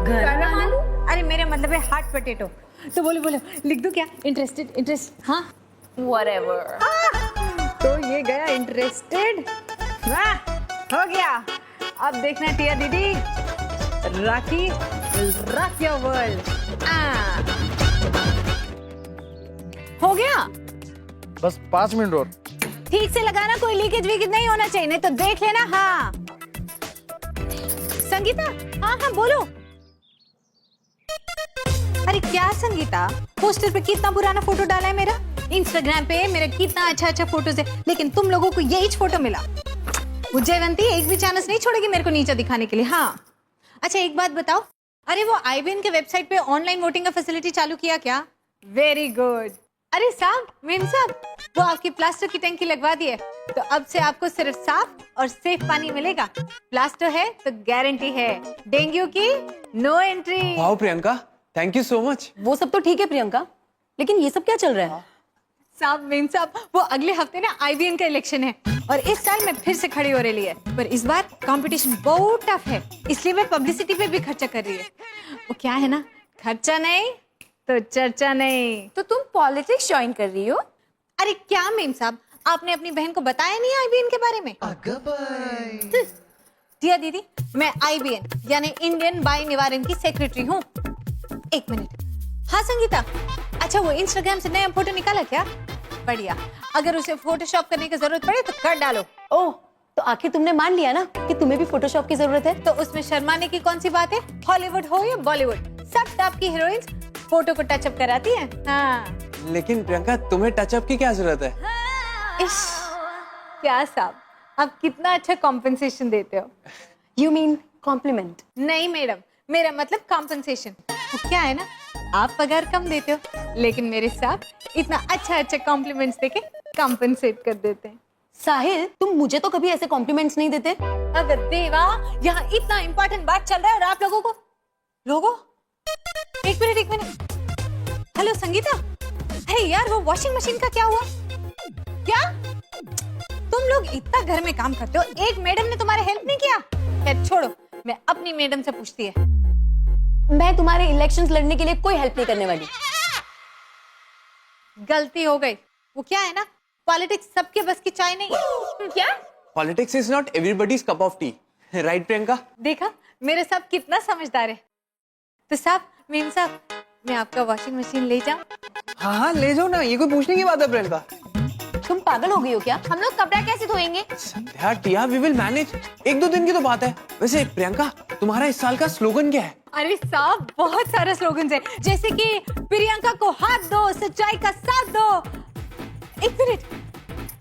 [SPEAKER 4] गरम आलू?
[SPEAKER 2] अरे मेरा मतलब है हॉट पोटैटो। तो बोलो बोलो, लिख दो क्या? Interested interest. हाँ
[SPEAKER 4] Whatever.
[SPEAKER 2] तो ये गया इंटरेस्टेड। वाह, हो गया। अब देखना टिया दीदी, राखी रॉक योर वर्ल्ड। हो गया।
[SPEAKER 5] बस 5 मिनट और।
[SPEAKER 2] ठीक से लगाना, कोई लीकेज वीकेज नहीं होना चाहिए, नहीं तो देख लेना। हाँ संगीता, हाँ हाँ बोलो। अरे क्या संगीता, पोस्टर पे कितना पुराना फोटो डाला है मेरा। इंस्टाग्राम पे मेरा कितना अच्छा अच्छा फोटोज है, लेकिन तुम लोगों को यही फोटो मिला। वो जयवंती एक भी चांस नहीं छोड़ेगी मेरे को नीचे दिखाने के लिए। हाँ अच्छा एक बात बताओ, अरे वो आईबीएन के वेबसाइट पे ऑनलाइन वोटिंग का फैसिलिटी चालू किया क्या? Very good. अरे साहब, मेम साहब, वो आपकी प्लास्टर की टंकी लगवा दी है, तो अब से आपको सिर्फ साफ और सेफ पानी मिलेगा। प्लास्टर है तो गारंटी है, डेंगू की no entry.
[SPEAKER 3] Wow Priyanka, thank you so much.
[SPEAKER 1] वो सब तो ठीक है प्रियंका, लेकिन ये सब क्या चल रहा है?
[SPEAKER 2] साहब मेम साहब, वो अगले हफ्ते ना आईबीएन का इलेक्शन है और इस साल मैं फिर से खड़ी हो रही है, पर इस बार कंपटीशन बहुत टफ है, इसलिए मैं पब्लिसिटी पे भी खर्चा कर रही है। वो क्या है ना, खर्चा नहीं तो चर्चा नहीं।
[SPEAKER 4] तो तुम पॉलिटिक्स ज्वाइन कर रही हो?
[SPEAKER 2] अरे क्या मेम साहब, आपने अपनी बहन को बताया नहीं आईबीएन के बारे में? टिया दीदी, मैं IBN यानी इंडियन बाल निवारण की सेक्रेटरी हूँ। एक मिनट। हाँ संगीता, अच्छा वो इंस्टाग्राम से नया फोटो निकाला क्या? बढ़िया, अगर उसे फोटोशॉप करने की जरूरत पड़े तो कर डालो।
[SPEAKER 1] ओह, तो आखिर तुमने मान लिया ना कि तुम्हें भी फोटोशॉप की जरूरत है?
[SPEAKER 2] तो उसमें शर्माने की कौन सी बात है? हॉलीवुड हो या बॉलीवुड, सब टॉप की हीरोइंस फोटो को टचअप कराती हैं। हाँ।
[SPEAKER 3] लेकिन प्रियंका, तुम्हें टचअप की क्या जरूरत है?
[SPEAKER 2] इश, क्या साहब, आप कितना अच्छा कॉम्पेंसेशन देते हो।
[SPEAKER 1] You mean compliment?
[SPEAKER 2] नहीं मैडम, मेरा मतलब कॉम्पेंसेशन। तो क्या है ना, आप पगार कम देते हो, लेकिन मेरे साहब इतना अच्छा कॉम्प्लीमेंट्स देके कॉम्पेंसेट कर देते हैं।
[SPEAKER 1] साहिल, तुम मुझे तो कभी ऐसे कॉम्प्लीमेंट्स नहीं देते।
[SPEAKER 2] अगर देवा, यहाँ इतना इंपॉर्टेंट बात चल रहा है और आप लोगों एक मिनट। हेलो संगीता, अरे यार वो वॉशिंग मशीन का क्या हुआ? क्या तुम लोग इतना घर में काम करते हो, एक मैडम ने तुम्हारे हेल्प नहीं किया? खैर छोड़ो, मैं अपनी मैडम से पूछती है।
[SPEAKER 1] मैं तुम्हारे इलेक्शंस लड़ने के लिए कोई हेल्प नहीं करने वाली।
[SPEAKER 2] गलती हो गई। वो क्या है ना, पॉलिटिक्स सबके बस की चाय नहीं है।
[SPEAKER 4] क्या?
[SPEAKER 3] Politics is not everybody's cup of T, right Priyanka?
[SPEAKER 2] देखा मेरे साहब कितना समझदार है। तो साहब, मेम साहब, मैं आपका वॉशिंग मशीन ले जाऊं?
[SPEAKER 3] हाँ, ले जाओ ना, ये कोई पूछने की बात है प्रियंका?
[SPEAKER 1] तुम पागल हो गई हो क्या?
[SPEAKER 4] हम लोग कपड़ा कैसे धोएंगे?
[SPEAKER 3] यार टिया, वी विल मैनेज, 1-2 दिन की तो बात है। वैसे प्रियंका, तुम्हारा इस साल का स्लोगन क्या है?
[SPEAKER 2] अरे साहब, बहुत सारे स्लोगन्स हैं, जैसे कि प्रियंका को हाथ दो, सच्चाई का साथ दो। एक मिनट।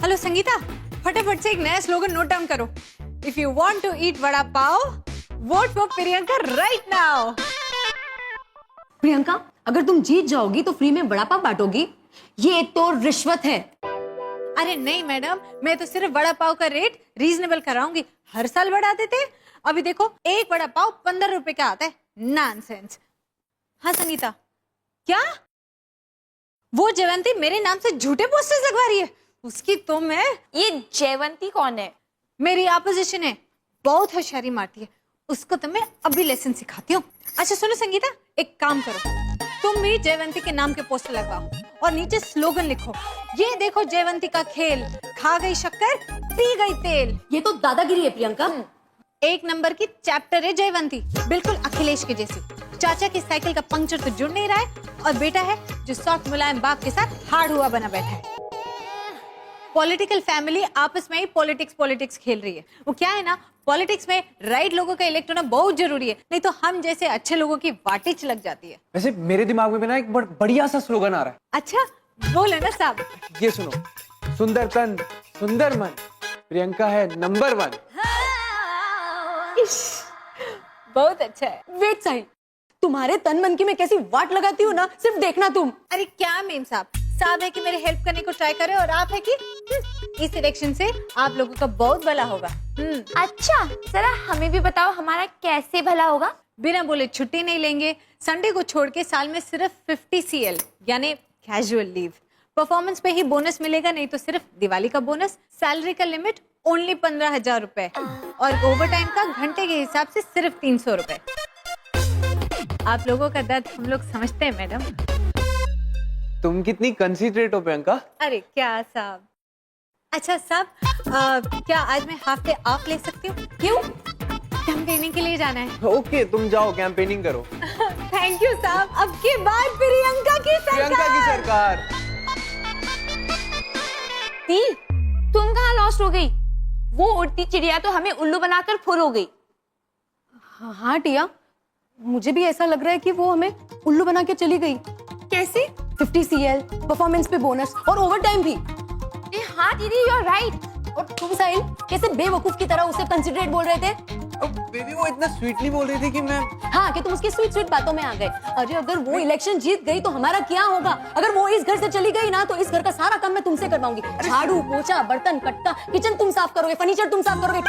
[SPEAKER 2] हेलो संगीता, फटाफट से एक नया स्लोगन नोट डाउन करो। If you want to eat vada pav, vote for Priyanka right now.
[SPEAKER 1] Priyanka, अगर तुम जीत जाओगी तो फ्री में वड़ा पाव बांटोगी? ये तो रिश्वत है।
[SPEAKER 2] अरे नहीं मैडम, मैं तो सिर्फ वड़ा पाव का रेट रीजनेबल कराऊंगी। हर साल बढ़ा देते हैं। अभी देखो, एक वड़ा पाव 15 रुपए का आता है। नॉनसेंस। हाँ संगीता, क्या वो जयवंती मेरे नाम से झूठे पोस्टर्स लगवा रही है? उसकी तो मैं,
[SPEAKER 4] ये जयवंती कौन है?
[SPEAKER 2] मेरी ऑपोजिशन है, बहुत होशियारी मारती है। उसको तो मैं अभी लेसन सिखाती हूँ। अच्छा सुनो संगीता, एक काम करो, तुम भी जयवंती के नाम के पोस्टर लगवाओ और नीचे स्लोगन लिखो, ये देखो जयवंती का खेल, खा गई शक्कर पी गई तेल।
[SPEAKER 1] ये तो दादागिरी है प्रियंका।
[SPEAKER 2] एक नंबर की चैप्टर है जयवंती, बिल्कुल अखिलेश के जैसी। चाचा की साइकिल का पंक्चर तो जुड़ नहीं रहा है, और बेटा है जो सॉफ्ट मुलायम बाप के साथ हार्ड हुआ बना बैठा है। पॉलिटिकल फैमिली आपस में ही पॉलिटिक्स खेल रही है। वो क्या है ना, पॉलिटिक्स में राइट लोगों का इलेक्ट होना बहुत जरूरी है, नहीं तो हम जैसे अच्छे लोगों की वाटिच लग जाती है।
[SPEAKER 3] वैसे मेरे दिमाग में भी ना एक बढ़िया सा स्लोगन आ रहा है।
[SPEAKER 2] अच्छा बोले ना साहब।
[SPEAKER 3] ये सुनो, सुंदर तन सुंदर मन, प्रियंका है नंबर 1।
[SPEAKER 2] बहुत अच्छा है।
[SPEAKER 1] वेट साहिल, तुम्हारे तन मन की मैं कैसी वाट लगाती हूँ ना, सिर्फ देखना तुम।
[SPEAKER 2] अरे क्या मेम साहब है कि मेरे हेल्प करने को ट्राई करे, और आप है कि इस इलेक्शन से आप लोगों का बहुत भला होगा।
[SPEAKER 4] अच्छा, जरा हमें भी बताओ हमारा कैसे भला होगा?
[SPEAKER 2] बिना बोले छुट्टी नहीं लेंगे, संडे को छोड़ के साल में सिर्फ 50 CL यानी कैजुअल लीव। परफॉर्मेंस पे ही बोनस मिलेगा, नहीं तो सिर्फ दिवाली का बोनस। सैलरी का लिमिट ओनली 15,000 रुपए, और ओवर टाइम का घंटे के हिसाब से सिर्फ 300 रुपए। आप लोगों का दर्द हम लोग समझते हैं मैडम।
[SPEAKER 3] तुम कितनी कंसिडरेट हो प्रियंका।
[SPEAKER 2] अरे क्या साहब। अच्छा साहब, क्या आज मैं हाफ डे ऑफ ले सकती हूँ? क्यों? कैंपेनिंग के लिए जाना है।
[SPEAKER 3] ओके, तुम जाओ कैंपेनिंग करो।
[SPEAKER 2] थैंक यू साहब। अब की बार प्रियंका की सरकार।
[SPEAKER 4] दी, तुम कहाँ लॉस्ट हो गई? वो उड़ती चिड़िया तो हमें उल्लू बनाकर फुर हो गई।
[SPEAKER 1] हाँ टिया, मुझे भी ऐसा लग रहा है कि वो हमें उल्लू बना के चली गई।
[SPEAKER 4] कैसे?
[SPEAKER 1] 50 CL, परफॉर्मेंस पे बोनस और ओवर टाइम भी।
[SPEAKER 4] हाँ दीदी, यू आर राइट।
[SPEAKER 1] और तुम साहिल कैसे बेवकूफ की तरह उसे कंसिडरेट बोल रहे थे?
[SPEAKER 3] बेबी, वो इतना स्वीटली बोल रही थी कि मैं।
[SPEAKER 1] हाँ, कि तुम उसकी स्वीट बातों में आ गए। अरे अगर वो इलेक्शन जीत गई तो हमारा क्या होगा? अगर वो इस घर से चली गई ना, तो इस घर का सारा काम मैं तुमसे करवाऊंगी। झाड़ू, पोछा, बर्तन, कट्टा, किचन तुम साफ करोगे, फर्नीचर तुम साफ करोगे।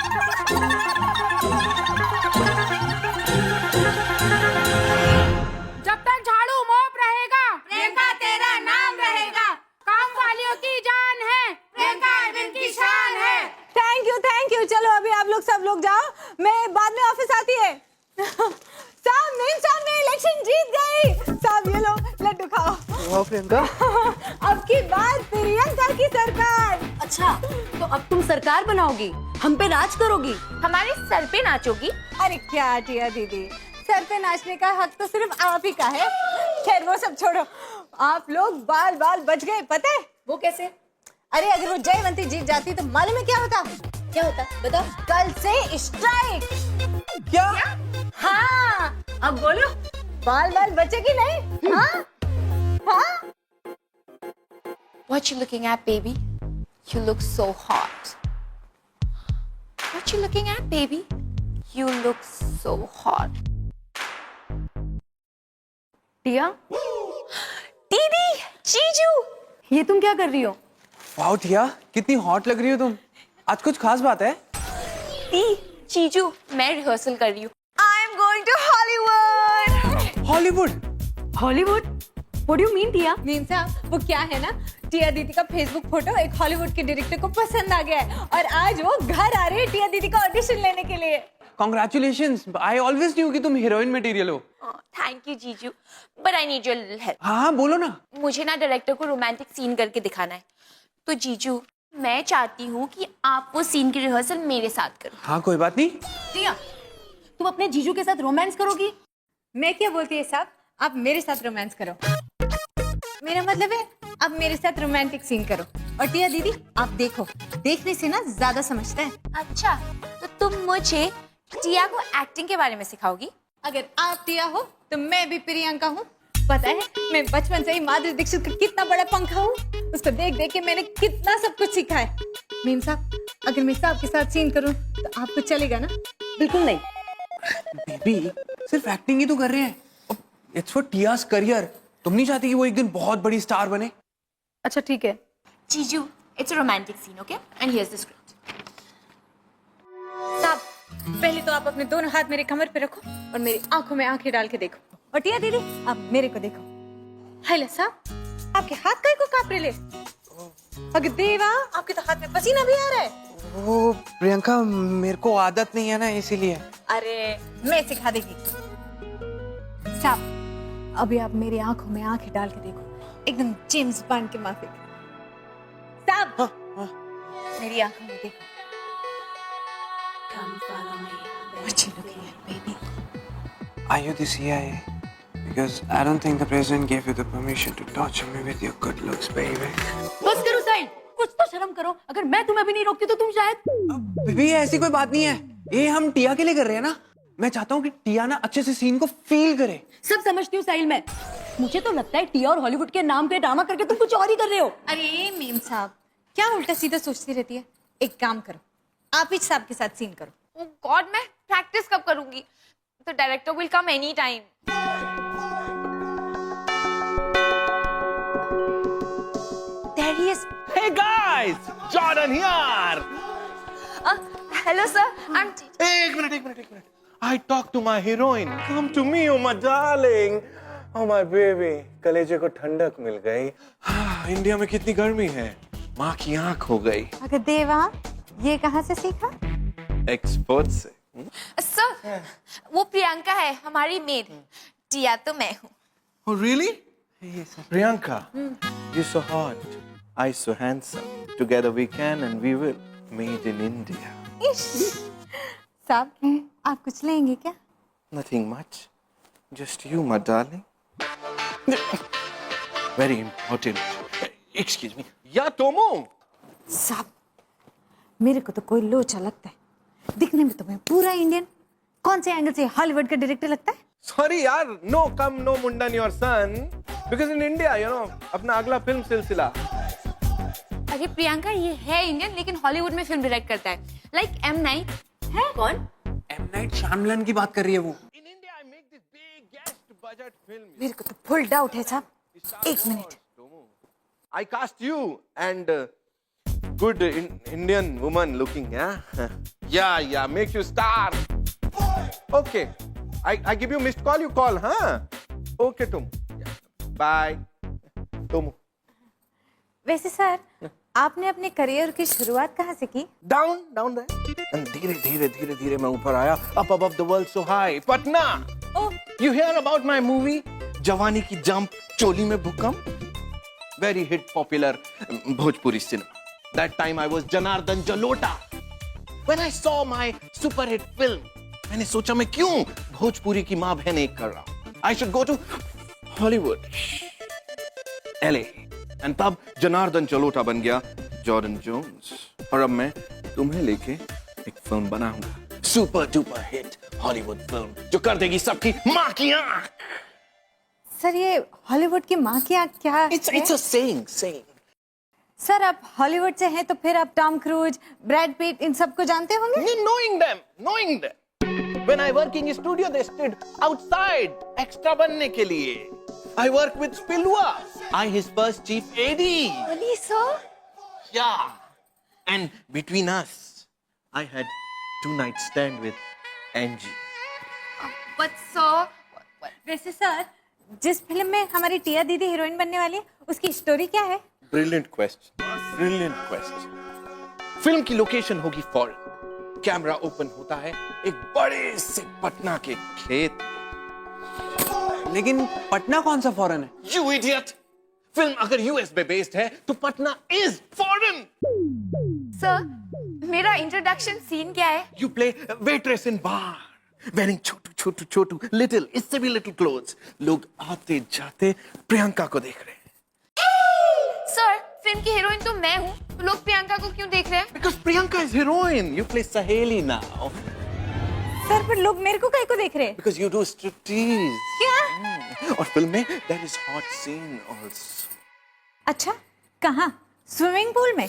[SPEAKER 6] जब तक झाड़ू मोप रहेगा, प्रियंका तेरा नाम रहेगा। काम वालियों की जान है, प्रियंका दिन की शान है।
[SPEAKER 2] Thank you. चलो अभी आप लोग सब लोग जाओ, मैं बाद में ऑफिस आती है। साहब, मेम साहब ने इलेक्शन जीत गई। साहब ये लो लड्डू खाओ।
[SPEAKER 3] वाह प्रियंका।
[SPEAKER 2] अब की बार प्रियंका की सरकार।
[SPEAKER 1] अच्छा, तो अब तुम सरकार बनाओगी? हम पे राज करोगी?
[SPEAKER 4] हमारे सर पे नाचोगी?
[SPEAKER 2] अरे क्या टिया दीदी, सर पे नाचने का हक तो सिर्फ आप ही का है। खैर वो सब छोड़ो, आप लोग बाल बाल बच गए, पता है?
[SPEAKER 1] वो कैसे?
[SPEAKER 2] अरे अगर वो जयवंती जीत जाती तो मालूम है क्या होता?
[SPEAKER 1] क्या होता बताओ।
[SPEAKER 2] कल से स्ट्राइक।
[SPEAKER 3] क्या?
[SPEAKER 2] हाँ, अब बोलो, बाल बाल बचेगी नहीं? हाँ हाँ।
[SPEAKER 4] What you looking at, baby? You look so hot. What you looking at, baby? You look so hot.
[SPEAKER 1] टिया,
[SPEAKER 4] दीदी, जीजू,
[SPEAKER 1] ये तुम क्या कर रही हो?
[SPEAKER 3] वाओ टिया, कितनी हॉट लग रही हो तुम। आज कुछ खास बात है?
[SPEAKER 4] दी, जीजू, मैं रिहर्सल कर रही हूँ। I am going to Hollywood.
[SPEAKER 3] Hollywood?
[SPEAKER 1] Hollywood? What do you mean, Tia?
[SPEAKER 2] Mean साहब, वो क्या है ना, टिया दीदी का फेसबुक फोटो एक हॉलीवुड के डायरेक्टर को पसंद आ गया है और आज वो घर आ रही है टिया दीदी का ऑडिशन लेने के लिए।
[SPEAKER 3] Congratulations. I always knew कि तुम हीरोइन मटेरियल हो।
[SPEAKER 4] Oh, thank you, जीजू. But I need your little help.
[SPEAKER 3] हाँ बोलो ना।
[SPEAKER 4] मुझे ना डायरेक्टर को रोमांटिक सीन करके दिखाना है। तो जीजू, मैं चाहती हूँ कि आप वो सीन की रिहर्सल मेरे साथ करो।
[SPEAKER 3] हाँ कोई बात नहीं।
[SPEAKER 1] टिया, तुम अपने जीजू के साथ रोमांस करोगी?
[SPEAKER 2] मैं क्या बोलती है साहब, आप मेरे साथ रोमांस करो। मेरा मतलब है आप मेरे साथ रोमांटिक सीन करो और टिया दीदी आप देखो, देखने से ना ज्यादा समझता है।
[SPEAKER 4] अच्छा, तो तुम मुझे टिया को एक्टिंग के बारे में सिखाओगी?
[SPEAKER 2] अगर आप टिया हो तो मैं भी प्रियंका हूँ। पता है मैं बचपन से ही माधुरी दीक्षित का कितना बड़ा पंखा हूँ, उसको देख देख के मैंने कितना सब कुछ सीखा है। मीम साहब, अगर मैं साहब के साथ सीन करूँ तो आपको चलेगा ना?
[SPEAKER 1] बिल्कुल नहीं।
[SPEAKER 3] बेबी, सिर्फ एक्टिंग ही तो कर रहे हैं। It's for Tia's career. तुम नहीं चाहती कि वो एक दिन बहुत बड़ी स्टार बने?
[SPEAKER 1] अच्छा ठीक है।
[SPEAKER 4] जीजू, it's a romantic scene, okay? And here's the script.
[SPEAKER 2] साहब, पहले तो आप अपने दोनों हाथ मेरे कमर पे रखो और मेरी आंखों में आंखें डाल के देखो। और टिया दीदी आप मेरे को देखो। हेलो साहब, आपके हाथ काहे को कांप रहे? अगर देवा, आपके तो हाथ में पसीना भी आ रहा है।
[SPEAKER 3] वो प्रियंका, मेरे को आदत नहीं है ना इसीलिए।
[SPEAKER 2] अरे मैं सिखा देगी। साहब, अभी आप मेरी आंखों में आंखें डाल के देखो, एकदम जेम्स बॉन्ड के माफिक। साहब, मेरी आंखों में देखो। What you looking at, baby?
[SPEAKER 3] Are you the CIA? Because I don't think the president gave you the permission to torture me with your good looks, baby.
[SPEAKER 1] बस करो साहिल, कुछ तो शर्म करो। अगर मैं तुम्हें भी नहीं रोकती तो तुम शायद।
[SPEAKER 3] बेबी ऐसी कोई बात नहीं है, ये हम टिया के लिए कर रहे हैं ना। मैं चाहता हूँ कि टिया ना अच्छे से सीन को फील करे।
[SPEAKER 1] सब समझती हूँ साहिल मैं। मुझे तो लगता है टिया और हॉलीवुड के नाम पे ड्रामा करके तुम कुछ और ही कर रहे हो।
[SPEAKER 2] अरे मीम साहब, क्या उल्टा सीधा सोचती रहती है? एक काम करो, आप ही साहब के साथ सीन करो।
[SPEAKER 4] Oh God, मैं प्रैक्टिस कब करूंगी? The director will come any time. There he is.
[SPEAKER 7] Hey guys, Jordan here.
[SPEAKER 4] Hello sir, I'm.
[SPEAKER 7] एक minute. I talked to my heroine. Come to me, oh my darling. Oh my baby. कलेजे को ठंडक मिल गई। इंडिया में कितनी गर्मी है, माँ की आँख हो गई।
[SPEAKER 2] अगर देवा, ये कहाँ से सीखा?
[SPEAKER 7] एक्सपर्ट से।
[SPEAKER 4] सर, वो प्रियंका है, हमारी मेड। टिया तो मैं हूँ।
[SPEAKER 7] Oh really? Priyanka, you're so hot. I so handsome. Together we can and we will. Made in India.
[SPEAKER 2] साहब, आप कुछ लेंगे क्या?
[SPEAKER 7] Nothing much. Just you, my darling. Very important. Excuse me. Yeah, Tomo.
[SPEAKER 2] साहब, मेरे को तो कोई लोचा लगता है। दिखने में तो मैं पूरा इंडियन। कौन से एंगल से हॉलीवुड का डायरेक्टर लगता है?
[SPEAKER 7] Sorry यार, no come no Mundan your son. Because in India, you know, अपना अगला फिल्म सिलसिला।
[SPEAKER 4] अरे प्रियंका, ये है इंडियन लेकिन हॉलीवुड में फिल्म डायरेक्ट करता है। Like M Night है कौन?
[SPEAKER 3] एम नाइट श्यामलन की बात कर रही है वो।
[SPEAKER 7] In India, I make this biggest budget film.
[SPEAKER 2] मेरे को तो फुल डाउट है साहब। एक minute.
[SPEAKER 7] I cast you and good Indian woman looking, yeah? Yeah, make you star. Okay, I give you missed call, you call, huh? Okay, Tom. Bye. Tom.
[SPEAKER 2] वैसे सर, आपने अपने करियर की शुरुआत कहाँ से की?
[SPEAKER 7] Down there. And धीरे मैं ऊपर आया. Up above the world so high. Patna.
[SPEAKER 2] Oh,
[SPEAKER 7] You hear about my movie? जवानी की जंप, चोली में भूकंप. Very hit popular Bhojpuri cinema. That time I was Janardan Jalota. When I saw my super hit film, मैंने सोचा मैं क्यों भोजपुरी की माँ बहन एक कर रहा हूँ. I should go to Hollywood, LA. And तब जनार्दन चलोटा बन गया जॉर्डन जोन्स. और अब मैं तुम्हें लेके एक फिल्म बनाऊंगा. Super duper hit Hollywood film जो कर देगी सबकी माँ की आँख.
[SPEAKER 2] सर ये हॉलीवुड की माँ की आँख क्या
[SPEAKER 7] It's a saying.
[SPEAKER 2] सर आप हॉलीवुड से हैं तो फिर आप टॉम क्रूज, ब्रैड पिट इन सबको जानते होंगे.
[SPEAKER 7] knowing them. When I work in studio, they stood outside extra बनने के लिए. I work with Spilwa. I his first chief AD.
[SPEAKER 2] Really, sir?
[SPEAKER 7] Yeah. And between us, I had 2 night stand with Angie.
[SPEAKER 4] But sir,
[SPEAKER 2] वैसे सर जिस फिल्म में हमारी टिया दीदी हीरोइन बनने वाली है उसकी स्टोरी क्या है?
[SPEAKER 7] Brilliant question. फिल्म की लोकेशन होगी फॉरेन. कैमरा ओपन होता है एक बड़े से पटना के खेत.
[SPEAKER 3] लेकिन पटना कौन सा फॉरेन है?
[SPEAKER 7] You idiot! फिल्म अगर यूएस में बेस्ड है तो पटना इज फॉरेन.
[SPEAKER 4] सर मेरा इंट्रोडक्शन सीन क्या है?
[SPEAKER 7] You play waitress in bar. Wearing Chhotu little, इससे भी little clothes. लोग आते जाते प्रियंका को देख रहे हैं.
[SPEAKER 4] सर फिल्म की हीरोइन तो मैं हूँ, तो लोग प्रियंका को क्यों देख रहे हैं?
[SPEAKER 7] Because Priyanka is heroine. You play Saheli now.
[SPEAKER 2] Sir पर लोग मेरे को काहे को देख रहे हैं?
[SPEAKER 7] Because you do striptease.
[SPEAKER 2] क्या?
[SPEAKER 7] और फिल्म में there is hot scene also.
[SPEAKER 2] अच्छा कहाँ? स्विमिंग पूल में?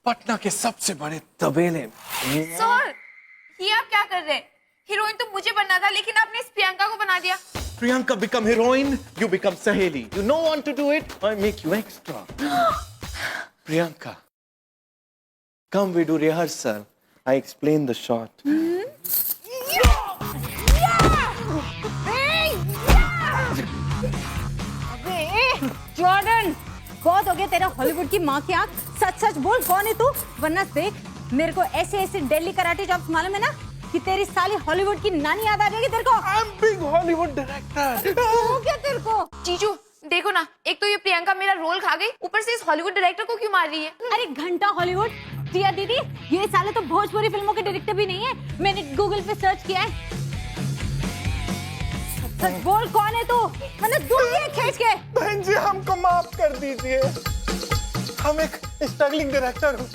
[SPEAKER 7] पटना के सबसे बड़े तबेले में.
[SPEAKER 4] सर ये आप क्या कर रहे हैं? हीरोइन तो मुझे बनना था लेकिन आपने इस प्रियंका को बना दिया.
[SPEAKER 7] Priyanka become heroine, you become Saheli. You don't want to do it, I make you extra. Priyanka, come we do rehearsal. I explain the shot.
[SPEAKER 2] Jordan बहुत हो गया तेरा हॉलीवुड की माँ की आँख. सच बोल कौन है तू? वरना देख मेरे को ऐसे दिल्ली कराटे जॉब्स मालूम है ना कि तेरी साली हॉलीवुड की नानी याद आ जाएगी तेरे को.
[SPEAKER 7] I'm big Hollywood director.
[SPEAKER 2] हो क्या तेरे को?
[SPEAKER 4] जीजू देखो ना, एक तो ये प्रियंका मेरा रोल खा गई, ऊपर से इस हॉलीवुड डायरेक्टर को क्यों मार रही है?
[SPEAKER 2] अरे घंटा हॉलीवुड. टिया दीदी ये साले तो भोजपुरी फिल्मों के डायरेक्टर भी नहीं है. मैंने गूगल पे सर्च किया है. सच बोल कौन है तू? मैंने दूर से खींच के.
[SPEAKER 5] बहन जी हमको माफ कर दीजिए. हम एक स्ट्रगलिंग डायरेक्टर हूँ.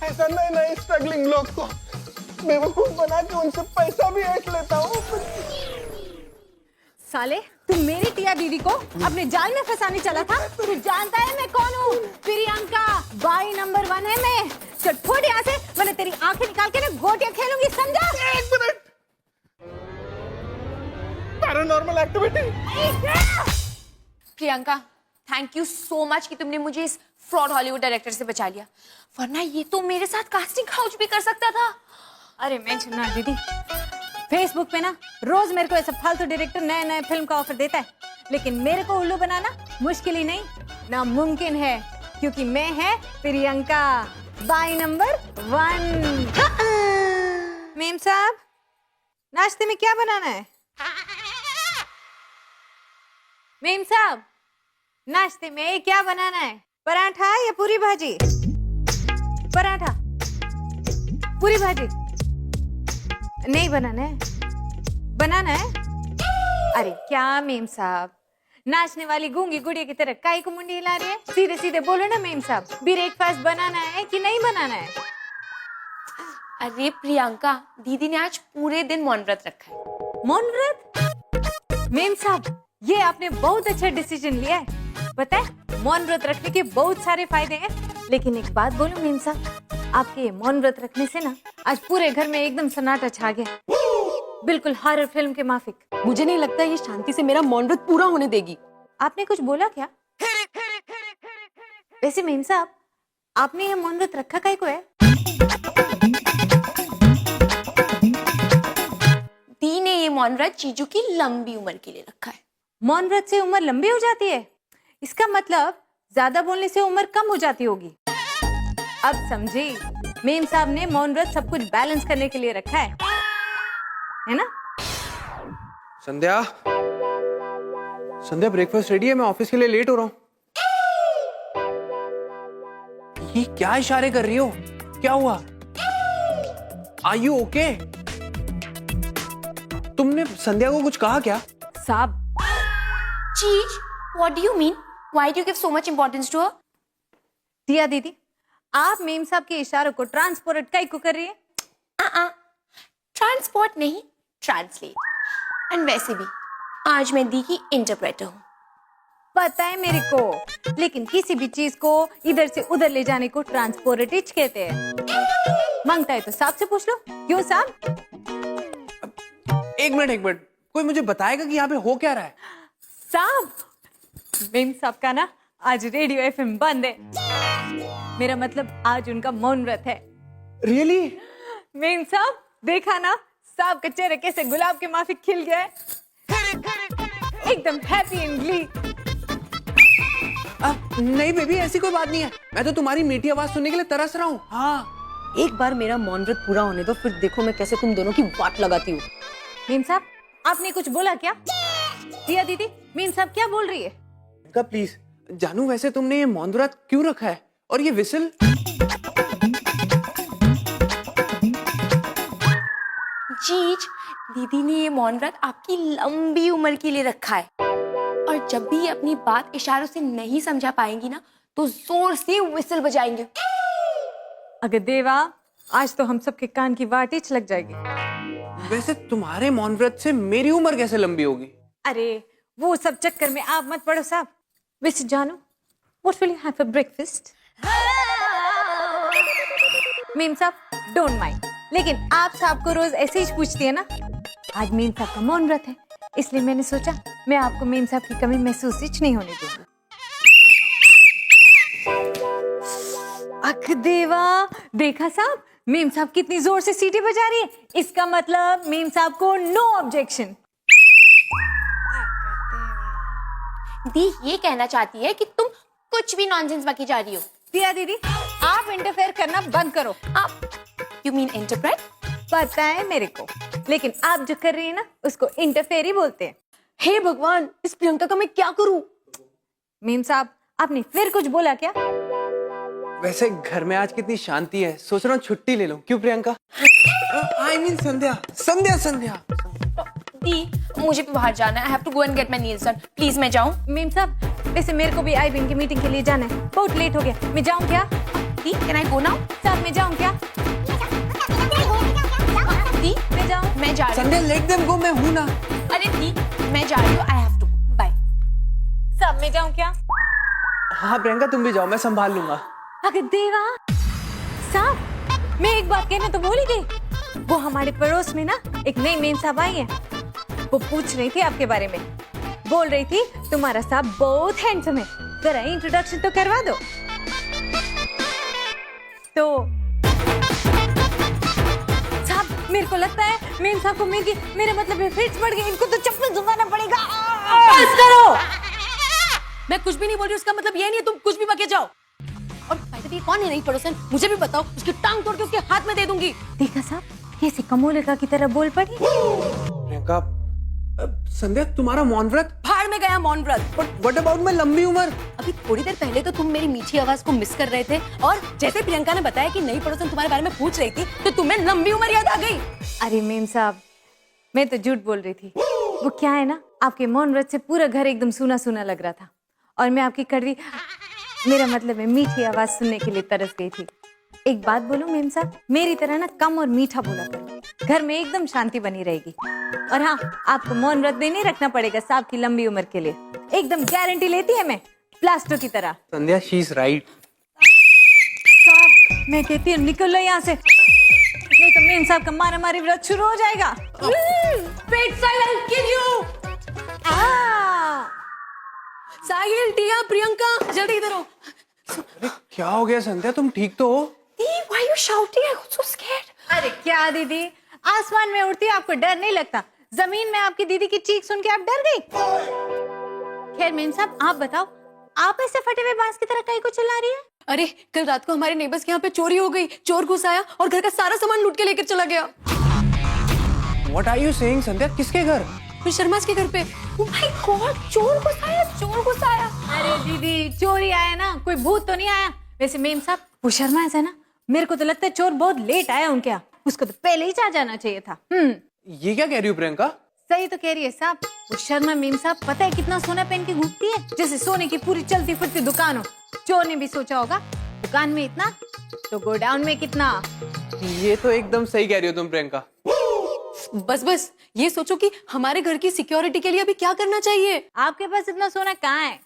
[SPEAKER 5] ऐसा नए स्ट्रगलिंग लोग को बेवकूफ बना के उनसे पैसा भी ऐंठ लेता हूँ.
[SPEAKER 2] साले तू मेरी टिया दीदी को अपने जाल में फंसाने चला था. तू जानता है मैं कौन हूँ? प्रियंका बाई नंबर 1 है मैं. चल फुट यहाँ से, मैंने तेरी आंखें निकाल के ना गोटियां खेलूंगी समझा?
[SPEAKER 5] 1 minute. Paranormal activity.
[SPEAKER 4] Priyanka thank you so much कि तुमने मुझे इस फ्रॉड हॉलीवुड डायरेक्टर से बचा लिया, वरना ये तो मेरे साथ कास्टिंग काउच भी कर सकता था.
[SPEAKER 2] अरे मैं छन्ना दीदी फेसबुक पे ना रोज मेरे को ऐसा फालतू डायरेक्टर नए फिल्म का ऑफर देता है, लेकिन मेरे को उल्लू बनाना मुश्किल ही नहीं नामुमकिन है, क्योंकि मैं है प्रियंका बाई नंबर 1. मेम साहब नाश्ते में क्या बनाना है? मेम साहब नाश्ते में क्या बनाना है? पराठा या पूरी भाजी? पराठा पूरी भाजी नहीं बनाना है. बनाना है? अरे क्या मेम साहब नाचने वाली गूंगी गुड़िया की तरह काई को मुंडी हिला रही है? सीधे सीधे बोलो ना मेम साहब, ब्रेकफास्ट बनाना है कि नहीं बनाना है?
[SPEAKER 4] अरे प्रियंका दीदी ने आज पूरे दिन मौन व्रत रखा है.
[SPEAKER 2] मौन व्रत? मेम साहब ये आपने बहुत अच्छा डिसीजन लिया है. पता है मौन व्रत रखने के बहुत सारे फायदे हैं, लेकिन एक बात बोलूं मेम साहब, आपके मौन व्रत रखने से ना आज पूरे घर में एकदम सन्नाटा छा गया, बिल्कुल हॉरर फिल्म के माफिक.
[SPEAKER 1] मुझे नहीं लगता ये शांति से मेरा मौन व्रत पूरा होने देगी.
[SPEAKER 2] आपने कुछ बोला क्या? वैसे मेम साहब आपने ये मौन व्रत रखा काहे को है?
[SPEAKER 4] दी ने ये मौन व्रत जीजू की लंबी उम्र के लिए रखा है.
[SPEAKER 2] मौन व्रत से उम्र लंबी हो जाती है? इसका मतलब ज्यादा बोलने से उम्र कम हो जाती होगी. अब समझी, मेम साहब ने मौन व्रत सब कुछ बैलेंस करने के लिए रखा है ना?
[SPEAKER 3] संध्या ब्रेकफास्ट रेडी है, मैं ऑफिस के लिए लेट हो रहा हूँ. ये क्या इशारे कर रही हो? क्या हुआ? Are you okay? तुमने संध्या को कुछ कहा क्या?
[SPEAKER 1] साहब,
[SPEAKER 4] चीज, what do you mean? Why do you give so much importance to her?
[SPEAKER 2] दिया दीदी, आप मेम साहब के इशारों को ट्रांसपोर्ट काई को कर रही है?
[SPEAKER 4] ट्रांसपोर्ट नहीं, ट्रांसलेट। एंड वैसे भी आज मैं दी की इंटरप्रेटर हूँ।
[SPEAKER 2] पता है मेरे को, लेकिन किसी भी चीज को इधर से उधर ले जाने को ट्रांसपोर्टेज कहते हैं। मांगता है तो साहब से पूछ लो। क्यों साहब?
[SPEAKER 3] एक मिनट, कोई मुझे बताएगा कि यहाँ पे हो क्या रहा है?
[SPEAKER 2] साहब, मेम साहब का ना आज रेडियो एफएम बंद है। मेरा मतलब आज उनका मौन व्रत है।
[SPEAKER 3] रियली?
[SPEAKER 2] मेम साहब, देखा ना साहब का चेहरा कैसे गुलाब के माफिक खिल गया है, एकदम हैप्पी एंड ग्ली।
[SPEAKER 3] नहीं बेबी, ऐसी कोई बात नहीं है। मैं तो तुम्हारी मीठी आवाज सुनने के लिए तरस रहा हूँ। हाँ,
[SPEAKER 1] एक बार मेरा मौन व्रत पूरा होने दो, फिर देखो मैं कैसे तुम दोनों की वाट लगाती हूँ।
[SPEAKER 2] मेम साहब, आपने कुछ बोला क्या? दिया दीदी, मेम साहब क्या बोल रही है?
[SPEAKER 3] प्लीज जानू, वैसे तुमने ये मौन व्रत क्यों रखा है? और ये विसल?
[SPEAKER 4] चीज, दीदी ने ये मौन व्रत आपकी लंबी उम्र के लिए रखा है, और जब भी ये अपनी बात इशारों से नहीं समझा पाएंगी ना, तो जोर से व्हिसल बजाएंगे।
[SPEAKER 2] अगर देवा, आज तो हम सबके कान की वाटिच लग जाएगी।
[SPEAKER 3] वैसे तुम्हारे मौन व्रत से मेरी उम्र कैसे लंबी होगी?
[SPEAKER 2] अरे वो सब चक्कर में आप मत पड़ो साहब। वैसे जानू, what will you have for breakfast? Ma'am साहब, डोंट माइंड, लेकिन आप साहब को रोज ऐसे ही पूछती है ना। आज मेम साहब का मौन व्रत है, इसलिए मैंने सोचा मैं आपको मेम साहब की कमी महसूस ही नहीं होने दूंगी। अख देवा, देखा साहब, मेम साहब कितनी जोर से सीटी बजा रही है। इसका मतलब मेम साहब को नो ऑब्जेक्शन।
[SPEAKER 4] दी ये कहना चाहती है कि तुम कुछ भी नॉनसेंस बकी जा रही हो।
[SPEAKER 2] दिया दीदी, आप इंटरफेयर करना बंद करो।
[SPEAKER 4] आप, यू मीन इंटरप्रेट?
[SPEAKER 2] पता है मेरे को, लेकिन आप जो कर रही है ना, उसको इंटरफेयर ही बोलते हैं।
[SPEAKER 1] हे भगवान, इस प्रियंका का मैं क्या करूं?
[SPEAKER 2] मेम साहब, आपने फिर कुछ बोला क्या?
[SPEAKER 3] वैसे घर में आज कितनी शांति है, सोच रहा हूँ छुट्टी ले लूं। क्यों प्रियंका? आई मीन संध्या।
[SPEAKER 4] दी, मुझे भी बाहर जाना है। I have to go and get my nails done. Please मैं जाऊँ?
[SPEAKER 2] मेम साहब, वैसे मेरे को भी आईबीएन की मीटिंग के लिए जाना है, बहुत लेट हो गया। मैं जाऊँ क्या?
[SPEAKER 4] दी, can I go now?
[SPEAKER 2] साहब, मैं जाऊँ क्या?
[SPEAKER 4] दी,
[SPEAKER 2] मैं जाऊँ?
[SPEAKER 4] मैं जा रही हूँ।
[SPEAKER 3] संध्या, लेट देम गो, मैं हूं ना।
[SPEAKER 4] अरे दी, मैं जा रही हूँ। I have to go. Bye.
[SPEAKER 2] साहब, मैं जाऊँ क्या?
[SPEAKER 3] हाँ प्रियंका, तुम भी जाओ, मैं संभाल लूंगा।
[SPEAKER 2] अगर देवा साहब, मैं एक बात कहना तो भूल ही गई। वो हमारे पड़ोस में ना एक नई मेम साहब आई है। वो पूछ रही थी आपके बारे में, बोल रही थी तुम्हारा साहब बहुत हैंडसम है, जरा इंट्रोडक्शन तो करवा दो। तो साहब, मेरे को लगता है मेम साहब को मेरे मतलब फिट्स पड़ गई, इनको तो चप्पल झुकाना पड़ेगा।
[SPEAKER 1] बस करो, मैं कुछ भी नहीं बोल रही, उसका मतलब ये नहीं है तुम कुछ भी बके जाओ। और ये कौन है नई पड़ोसन? मुझे भी बताओ, उसकी टांग तोड़ के उसके हाथ में दे दूंगी।
[SPEAKER 2] देखा साहब, कैसे कमोलिका की तरह बोल पड़ी।
[SPEAKER 3] प्रियंका, संध्या, तुम्हारा मौन व्रत?
[SPEAKER 1] भाड़ में गया मौन व्रत।
[SPEAKER 3] व्हाट अबाउट माय लंबी उम्र?
[SPEAKER 1] अभी थोड़ी देर पहले तो तुम मेरी मीठी आवाज को मिस कर रहे थे, और जैसे प्रियंका ने बताया कि नई पड़ोसन तुम्हारे बारे में पूछ रही थी, तो तुम्हें लंबी उम्र याद आ गई।
[SPEAKER 2] अरे मेम साहब, मैं तो झूठ बोल रही थी। वो क्या है ना, आपके मौन व्रत से पूरा घर एकदम सूना सूना लग रहा था, और मैं आपकी कड़वी, मेरा मतलब है मीठी आवाज सुनने के लिए तरस गई थी। एक बात बोलूं मेम साहब, मेरी तरह ना कम और मीठा बोला करो, घर में एकदम शांति बनी रहेगी। और हाँ, आपको मौन व्रत भी नहीं रखना पड़ेगा साहब की लंबी उम्र के लिए, एकदम गारंटी लेती है मैं, प्लास्टर की तरह।
[SPEAKER 3] संध्या, शी इज राइट।
[SPEAKER 2] साहब, मैं कहती हूँ निकलो यहाँ से, नहीं तो मेम साहब का मारा मारी व्रत शुरू हो जाएगा।
[SPEAKER 1] साहिल, टिया, प्रियंका, जल्दी इधर आओ।
[SPEAKER 3] अरे क्या हो गया संध्या, तुम ठीक तो हो?
[SPEAKER 4] Why are you shouting? I got so scared.
[SPEAKER 2] अरे क्या दीदी, आसमान में उड़ती आपको डर नहीं लगता? जमीन में आपकी दीदी की चीख सुन के आप डर गई? खैर मेम साहब, आप बताओ, आप ऐसे फटे हुए बांस की तरह कहीं को चिल्ला रही है?
[SPEAKER 1] अरे कल रात को हमारे नेबर्स के यहाँ पे चोरी हो गई, चोर घुस आया और घर का सारा सामान लूट के लेकर चला गया।
[SPEAKER 3] What are you saying संध्या, किसके घर?
[SPEAKER 1] फिर शर्मा के घर पे।
[SPEAKER 4] Oh my God, चोर घुस आया।
[SPEAKER 2] अरे दीदी, चोरी आया ना, कोई भूत तो नहीं आया। वैसे मेम साहब, वो शर्मा है ना, मेरे को तो लगता है चोर बहुत लेट आया उनके यहाँ। उसको तो पहले ही चाह जाना चाहिए था।
[SPEAKER 3] ये क्या कह रही हो प्रियंका?
[SPEAKER 2] सही तो कह रही है साहब। वो शर्मा मीम साहब पता है कितना सोना पहन के घूमती है, जैसे सोने की पूरी चलती फिरती दुकान हो। चोर ने भी सोचा होगा दुकान में इतना तो गोडाउन में कितना।
[SPEAKER 3] ये तो एकदम सही कह रही हो तुम प्रियंका।
[SPEAKER 1] बस बस ये सोचो कि हमारे घर की सिक्योरिटी के लिए अभी क्या करना चाहिए।
[SPEAKER 2] आपके पास इतना सोना कहाँ है?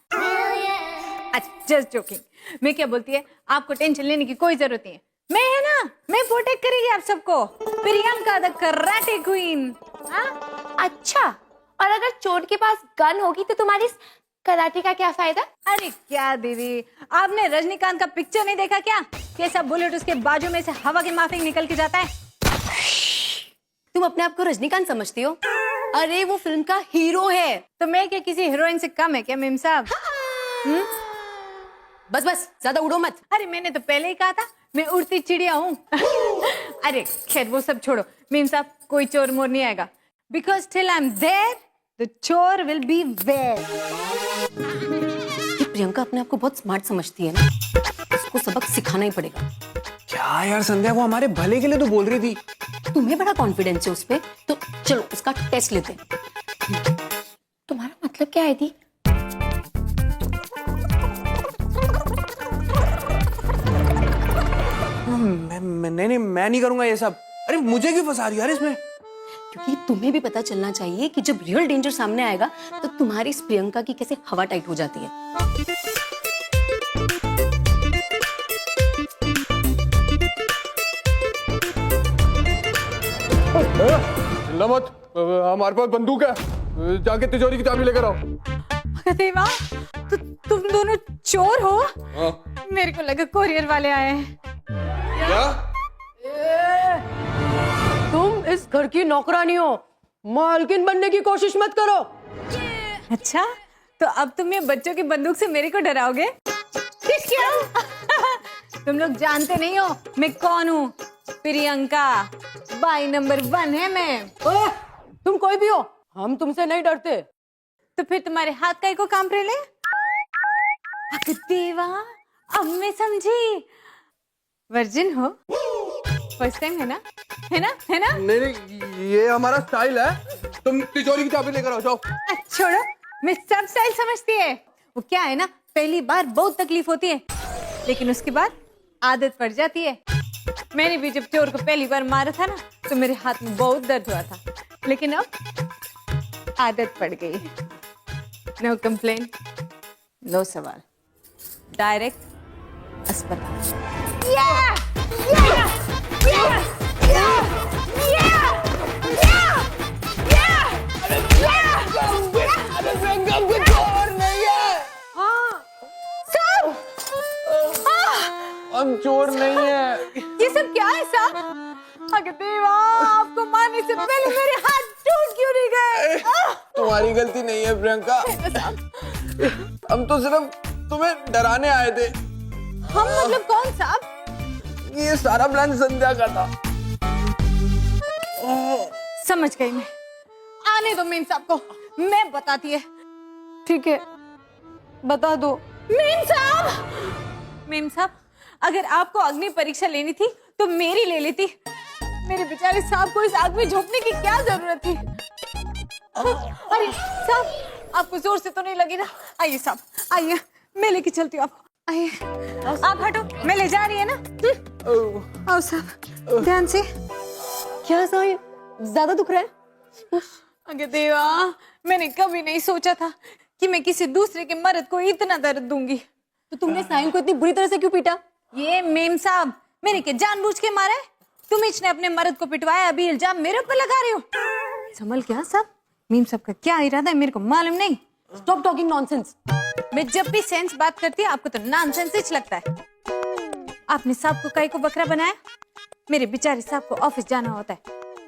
[SPEAKER 2] अच्छा जस्ट जोकिंग। मैं क्या बोलती है, आपको टेंशन लेने की कोई जरूरत नहीं है। मैं है ना, मैं प्रोटेक्ट करेगी आप सबको। Priyanka the karate queen.
[SPEAKER 4] अच्छा, और अगर चोर के पास गन होगी तो तुम्हारी इस कराटे का क्या फायदा?
[SPEAKER 2] अरे क्या दीदी, आपने रजनीकांत का पिक्चर नहीं देखा क्या? कैसा बुलेट उसके बाजू में से हवा के माफिक निकल के जाता है।
[SPEAKER 1] तुम अपने आप को रजनीकांत समझती हो? अरे वो फिल्म का हीरो है।
[SPEAKER 2] तो मैं क्या किसी हीरोइन से कम है क्या मीम साहब?
[SPEAKER 1] बस बस ज्यादा उड़ो मत।
[SPEAKER 2] अरे मैंने तो पहले ही कहा था मैं उड़ती चिड़िया हूँ। अरे खैर वो सब छोड़ो मीम साहब, कोई चोर मोर नहीं आएगा। Because till I am there the chor will be where.
[SPEAKER 1] Priyanka अपने आप को बहुत स्मार्ट समझती है ना, उसको सबक सिखाना ही पड़ेगा।
[SPEAKER 3] क्या यार संध्या, वो हमारे भले के लिए तो बोल रही थी।
[SPEAKER 1] तुम्हें बड़ा कॉन्फिडेंस है उस पे, तो चलो उसका टेस्ट लेते हैं।
[SPEAKER 4] तुम्हारा मतलब क्या है दी?
[SPEAKER 3] मैं नहीं करूंगा ये सब। अरे मुझे क्यों फंसा रही है यार इसमें?
[SPEAKER 1] क्योंकि तुम्हें भी पता चलना चाहिए कि जब रियल डेंजर सामने आएगा तो तुम्हारी इस प्रियंका की कैसे हवा टाइट हो जाती है।
[SPEAKER 5] चिल्ला मत, हमारे पास बंदूक है। जाके तिजोरी की चाबी लेकर आओ।
[SPEAKER 2] देवा, तो तुम दोनों चोर हो?
[SPEAKER 5] हाँ।
[SPEAKER 2] मेरे को लगा कोरियर वाले आए हैं।
[SPEAKER 5] क्या?
[SPEAKER 1] तुम इस घर की नौकरानी हो, मालकिन बनने की कोशिश मत करो।
[SPEAKER 2] अच्छा, तो अब तुम ये बच्चों की बंदूक से मेरे को डराओगे? क्या? तुम लोग जानते नहीं हो मैं कौन हूँ। प्रियंका, बाई नंबर 1 है मैं।
[SPEAKER 1] तुम कोई भी हो, हम तुमसे नहीं डरते।
[SPEAKER 2] तो फिर तुम्हारे हाथ का को काम ले? देवा, अब मैं समझी। वर्जिन हो, फर्स्ट टाइम है ना? है ना? है ना?
[SPEAKER 5] नहीं, ये हमारा स्टाइल है। तुम तिजोरी की चाबी लेकर आओ, जाओ।
[SPEAKER 2] छोड़ो, मैं सब स्टाइल समझती है। वो क्या है ना, पहली बार बहुत तकलीफ होती है, लेकिन उसके बाद आदत पड़ जाती है। मैंने भी जब चोर को पहली बार मारा था ना, तो मेरे हाथ में बहुत दर्द हुआ था, लेकिन अब आदत पड़ गई। नो कंप्लेन, नो सवाल, डायरेक्ट अस्पताल।
[SPEAKER 3] हम चोर नहीं है।
[SPEAKER 2] ये सब क्या है साहब? अगर देवा, आपको मारने से पहले मेरे हाथ टूट क्यों नहीं गए?
[SPEAKER 3] तुम्हारी गलती नहीं है प्रियंका, हम तो सिर्फ तुम्हें डराने आए थे।
[SPEAKER 2] हम मतलब कौन साहब?
[SPEAKER 3] ये सारा प्लान संध्या का था।
[SPEAKER 2] समझ गई मैं। आने दो मीम साहब को, मैं बताती है। ठीक है, बता दो। मीम साहब, मीम साहब, अगर आपको अग्नि परीक्षा लेनी थी तो मेरी ले लेती। मेरे बेचारे साहब को इस आग में झोंकने की क्या जरूरत थी? अरे साहब, आपको जोर से तो नहीं लगी ना? आइए साहब, आइए, मैं लेके चलती हूँ आपको। आइए, आप हटो, मैं ले जा रही है ना। आओ साहब, ध्यान से।
[SPEAKER 1] क्या साहिल, ज्यादा दुख रहा है?
[SPEAKER 2] अगे देवा, मैंने कभी नहीं सोचा था कि मैं किसी दूसरे के मर्द को इतना दर्द दूंगी।
[SPEAKER 1] तो तुमने साहिल को इतनी बुरी तरह से क्यों पीटा?
[SPEAKER 2] ये मेम साहब, मैंने क्या जानबूझ के मारा है? तुम इसने अपने मर्द को पिटवाया, अभी इल्जाम मेरे ऊपर लगा रही हो। संभल क्या साहब, मीम साहब का क्या इरादा है मेरे को मालूम नहीं।
[SPEAKER 1] Stop talking nonsense.
[SPEAKER 2] मैं जब भी सेंस बात करती है आपको तो नॉनसेंस ही लगता है। आपने साहब को काई को बकरा बनाया? मेरे बेचारे साहब को ऑफिस जाना होता है,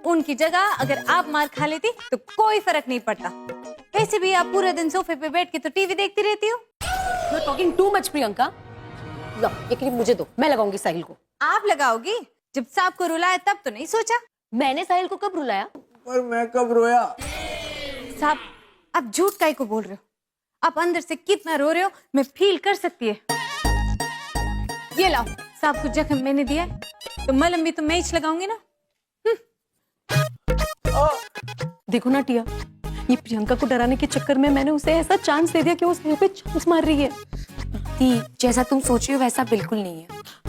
[SPEAKER 2] उनकी जगह अगर आप मार खा लेती तो कोई फर्क नहीं पड़ता। वैसे भी आप पूरे दिन सोफे पे बैठ के तो टीवी देखती रहती हो।
[SPEAKER 1] You are talking too much Priyanka. लो, ये क्रीम मुझे दो, मैं लगाऊंगी साहिल को।
[SPEAKER 2] आप लगाओगी? जब साहब को रुलाया तब तो नहीं सोचा।
[SPEAKER 1] मैंने साहिल को कब रुलाया?
[SPEAKER 3] पर मैं कब रोया?
[SPEAKER 2] साहब, आप झूठ काहे को बोल रहे हो? आप अंदर से कितना रो रहे हो मैं फील कर सकती है। ये लाओ, साहब को जख्म मैंने दिया है तो मलम भी तो मैं ही लगाऊंगी ना।
[SPEAKER 1] देखो ना टिया, ये प्रियंका को डराने के चक्कर में मैंने उसे ऐसा चांस दे दिया कि उस पे चांस मार रही है।
[SPEAKER 4] दी, जैसा तुम सोच रही हो वैसा बिल्कुल नहीं है।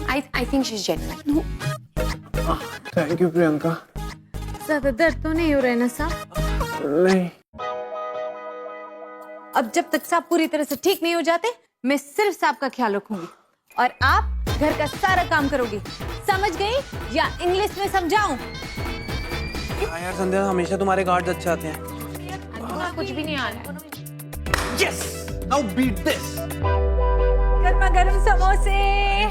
[SPEAKER 4] I think she is genuine.
[SPEAKER 3] Thank you Priyanka.
[SPEAKER 2] ज्यादा दर्द तो नहीं हो रहा है ना साहब?
[SPEAKER 3] नहीं।
[SPEAKER 2] अब जब तक साहब पूरी तरह से ठीक नहीं हो जाते, मैं सिर्फ साहब का ख्याल रखूंगी और आप घर का सारा काम करोगी। समझ गई या इंग्लिश में समझाऊं?
[SPEAKER 3] हाँ यार संध्या, हमेशा तुम्हारे गार्ड्स अच्छे आते हैं।
[SPEAKER 4] कुछ भी नहीं आ रहा है।
[SPEAKER 3] Yes, now beat this.
[SPEAKER 2] गर्मा गर्म समोसे।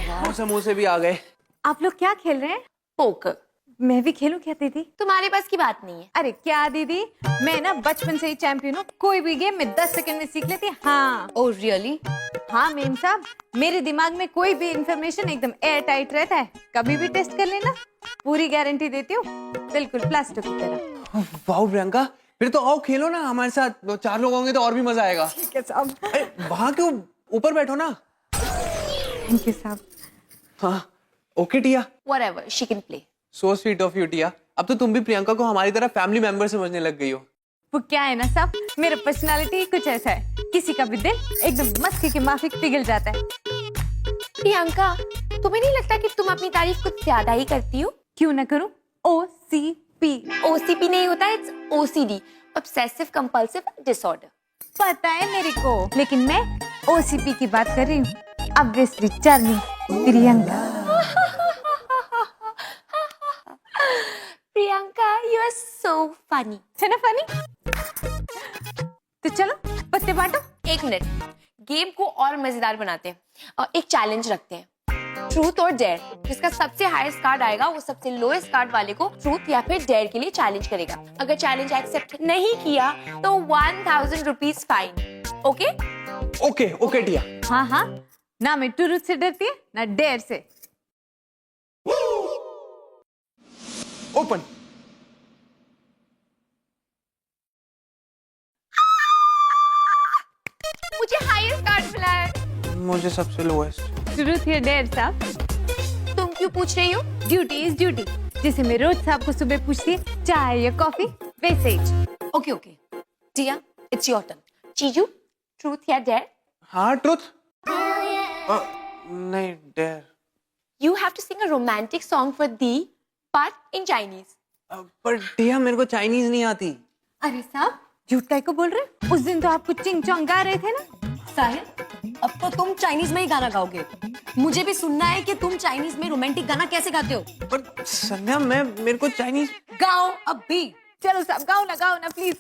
[SPEAKER 3] वाह, समोसे भी आ गए।
[SPEAKER 2] आप लोग क्या खेल रहे हैं?
[SPEAKER 4] पोकर।
[SPEAKER 2] मैं भी खेलूं क्या दीदी?
[SPEAKER 4] तुम्हारे पास की बात नहीं है।
[SPEAKER 2] अरे क्या दीदी, मैं ना बचपन से ही चैंपियन हूँ। कोई भी गेम में 10 सेकंड में सीख लेती है। हाँ।
[SPEAKER 4] Oh really?
[SPEAKER 2] हाँ मेम साहब, मेरे दिमाग में कोई भी इंफॉर्मेशन एकदम एयर टाइट रहता है। कभी भी टेस्ट कर लेना, पूरी गारंटी देती हूँ, बिल्कुल प्लास्टिक की तरह।
[SPEAKER 3] वाह प्रियंका, फिर तो आओ खेलो ना हमारे साथ। 4 लोग होंगे तो और भी मजा आएगा।
[SPEAKER 2] ठीक है साहब।
[SPEAKER 3] वहां क्यों, ऊपर बैठो ना।
[SPEAKER 2] थैंक यू साहब।
[SPEAKER 3] हाँ okay Tia.
[SPEAKER 4] Whatever, she can play.
[SPEAKER 3] So sweet of you Tia. अब तो तुम भी प्रियंका को हमारी तरह फैमिली मेंबर समझने लग गई हो।
[SPEAKER 2] वो क्या है ना साहब, मेरा पर्सनालिटी कुछ ऐसा है, किसी का भी दिल एकदम मस्ती के माफिक पिघल जाता है।
[SPEAKER 4] प्रियंका, तुम्हें नहीं लगता कि तुम अपनी तारीफ कुछ ज्यादा ही करती हो?
[SPEAKER 2] क्यों ना करूं? OCP।
[SPEAKER 4] OCP नहीं होता, it's OCD, obsessive compulsive disorder.
[SPEAKER 2] पता है मेरे को, लेकिन मैं OCP की बात कर रही हूँ। Obviously charming Priyanka.
[SPEAKER 4] Priyanka, you are so funny.
[SPEAKER 2] है ना फनी? तो चलो पत्ते बांटो।
[SPEAKER 4] एक मिनट, गेम को और मजेदार बनाते हैं और एक चैलेंज रखते हैं, ट्रूथ और डेयर। जिसका सबसे हाईएस्ट कार्ड आएगा वो सबसे लोएस्ट कार्ड वाले को ट्रूथ या फिर डेयर के लिए चैलेंज करेगा। अगर चैलेंज एक्सेप्ट नहीं किया तो 1000 rupees fine. Okay?
[SPEAKER 3] Okay okay Tia.
[SPEAKER 2] हाँ हाँ, ना मैं ट्रूथ से डरती है ना डेयर से।
[SPEAKER 3] ओपन।
[SPEAKER 4] मुझे हाईएस्ट कार्ड मिला है।
[SPEAKER 3] मुझे सबसे लोएस्ट।
[SPEAKER 2] ट्रूथ या डेयर साहब?
[SPEAKER 4] तुम क्यों पूछ रही हो?
[SPEAKER 2] Duty is duty. जैसे मैं रोज साहब को सुबह पूछती है चाय या कॉफी, वैसे ही।
[SPEAKER 4] Okay okay, Tia, it's your turn. चीजू, ट्रूथ या डेयर?
[SPEAKER 3] हाँ ट्रुथ। नहीं dare.
[SPEAKER 4] You have to sing a romantic song for Dee, but in Chinese.
[SPEAKER 3] पर टिया मेरे को चाइनीज नहीं आती।
[SPEAKER 2] अरे साहब, झूठ काहे को बोल रहे हैं? उस दिन तो आपको चिंग चोंग गा रहे थे ना।
[SPEAKER 1] साहिल, अब तो तुम चाइनीज में ही गाना गाओगे। मुझे भी सुनना है कि तुम चाइनीज में रोमांटिक गाना कैसे गाते हो।
[SPEAKER 3] पर संध्या, मेरे को चाइनीज।
[SPEAKER 1] गाओ अब भी।
[SPEAKER 2] चलो साहब गाओ ना प्लीज।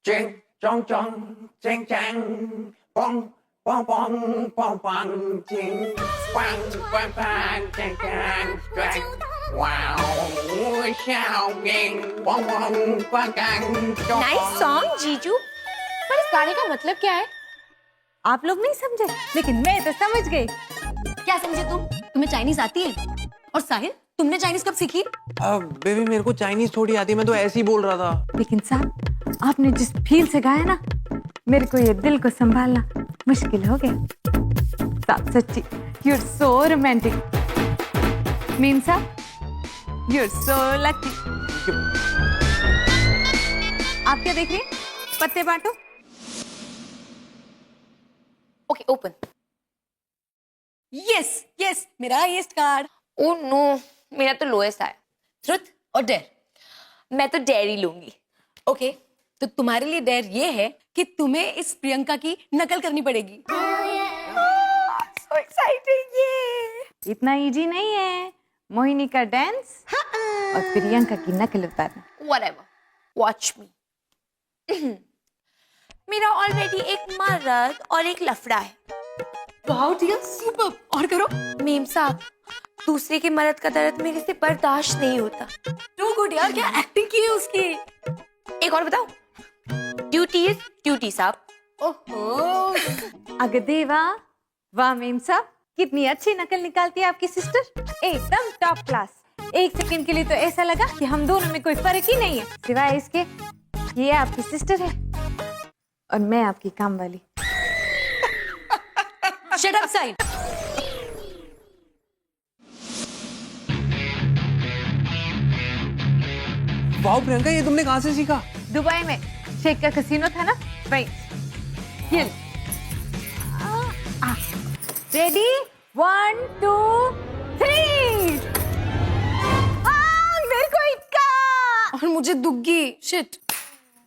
[SPEAKER 3] चिंग चोंग चोंग, चिंग चैंग, पोंग पोंग पोंग पोंग पोंग, चिंग पोंग पोंग पोंग, चिंग चैंग चैंग, वाओ शाओगिंग, पोंग पोंग पोंग।
[SPEAKER 4] Nice song, जीजू। पर इस गाने का मतलब क्या है?
[SPEAKER 2] आप लोग नहीं समझे, लेकिन मैं तो समझ गई।
[SPEAKER 1] क्या समझे तुम? तुम्हें चाइनीज आती है? और साहिल, तुमने चाइनीज कब सीखी?
[SPEAKER 3] बेबी मेरे को चाइनीज थोड़ी आती है, मैं तो ऐसे ही बोल रहा था।
[SPEAKER 2] लेकिन साहब, आपने जिस फील से गाया ना, मेरे को ये दिल को संभालना मुश्किल हो गया। साहब सच्ची, you're so romantic. मीम साहब, you're so lucky. आप क्या देख रही हैं? पत्ते बांटो।
[SPEAKER 4] Okay, open.
[SPEAKER 1] यस यस, मेरा हाईएस्ट कार्ड।
[SPEAKER 4] ओह नो, मेरा तो लोएस्ट है।
[SPEAKER 1] ट्रुथ और डेयर?
[SPEAKER 4] मैं तो डेयरी लूंगी।
[SPEAKER 1] ओके, तो तुम्हारे लिए डेयर ये है कि तुम्हें इस प्रियंका की नकल करनी पड़ेगी।
[SPEAKER 2] So exciting, ये इतना इजी नहीं है। मोहिनी का डांस और प्रियंका की नकल उतारना।
[SPEAKER 4] Whatever, watch me. मेरा ऑलरेडी एक मर्द और एक लफड़ा है।
[SPEAKER 1] Wow dear, super. और करो।
[SPEAKER 4] मीम साहब, दूसरे के मर्द का दर्द मेरे से बर्दाश्त नहीं होता।
[SPEAKER 1] टू गुड यार, क्या एक्टिंग की है उसकी।
[SPEAKER 4] एक और बताओ। ड्यूटी इज ड्यूटी साहब।
[SPEAKER 1] ओहो,
[SPEAKER 2] अगर देवा, वाह मीम साहब, कितनी अच्छी नकल निकालती है आपकी सिस्टर, एकदम टॉप क्लास। एक सेकंड के लिए तो ऐसा लगा कि हम दोनों में कोई फर्क ही नहीं है, सिवाय इसके ये आपकी सिस्टर है और मैं आपकी काम वाली।
[SPEAKER 1] Shut up side.
[SPEAKER 3] Wow Priyanka, ये तुमने कहाँ से सीखा?
[SPEAKER 2] दुबई में शेख का कैसीनो था ना, वहीं। ये रेडी, 1 2 3। मेरे को इक्का
[SPEAKER 1] और मुझे दुग्गी। शिट।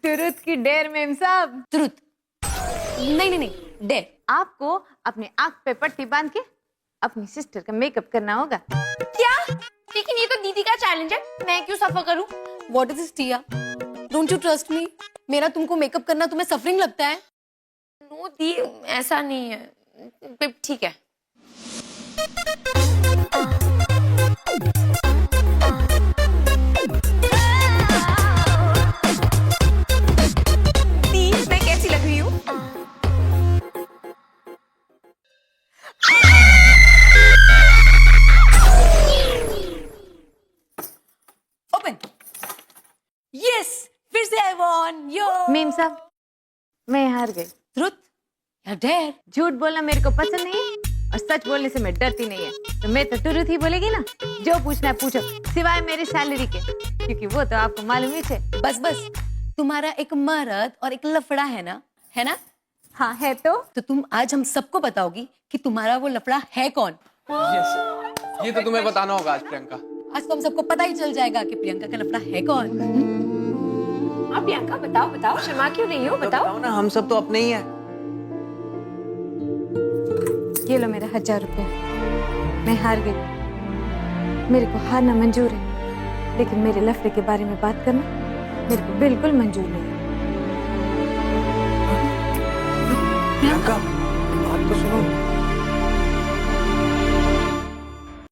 [SPEAKER 2] तुरुत की डेर मेम साहब।
[SPEAKER 1] तुरुत नहीं नहीं नहीं, डे।
[SPEAKER 2] आपको अपने आंख पे पट्टी बांध के अपनी सिस्टर का मेकअप करना होगा।
[SPEAKER 4] क्या? लेकिन ये तो दीदी का चैलेंज है, मैं क्यों सफर करूं?
[SPEAKER 1] What is this Tia? Don't you trust me? मेरा तुमको मेकअप करना तुम्हें सफरिंग लगता है?
[SPEAKER 4] नो दी, ऐसा नहीं है। ठीक है। दी, मैं कैसी लग रही हूँ?
[SPEAKER 1] ओपन। यस, फिर से आई वॉन। यो
[SPEAKER 2] मेम साहब, मैं हार गई।
[SPEAKER 1] तुरुत या डेर?
[SPEAKER 2] झूठ बोलना मेरे को पसंद नहीं है और सच बोलने से मैं डरती नहीं है, तो मैं तो तुरंत ही बोलेगी ना। जो पूछना है पूछो, सिवाय मेरी सैलरी के, क्योंकि वो तो आपको मालूम ही है।
[SPEAKER 1] बस बस, तुम्हारा एक मर्द और एक लफड़ा है ना, है ना?
[SPEAKER 2] हाँ है तो
[SPEAKER 1] तुम आज हम सबको बताओगी कि तुम्हारा वो लफड़ा है कौन।
[SPEAKER 3] यस, ये तो तुम्हें बताना होगा आज प्रियंका।
[SPEAKER 1] आज तो हम सबको पता ही चल जाएगा कि प्रियंका का लफड़ा है कौन।
[SPEAKER 4] आप प्रियंका बताओ बताओ, शर्मा क्यों नहीं हो? बताओ।
[SPEAKER 3] ना, हम सब तो अपने ही हैं।
[SPEAKER 2] ये लो मेरा 1000 रुपया। मैं हार गई, मेरे को हारना मंजूर है, लेकिन मेरे लफड़े के बारे में बात करना मेरे को बिल्कुल मंजूर नहीं है।
[SPEAKER 3] प्रियंका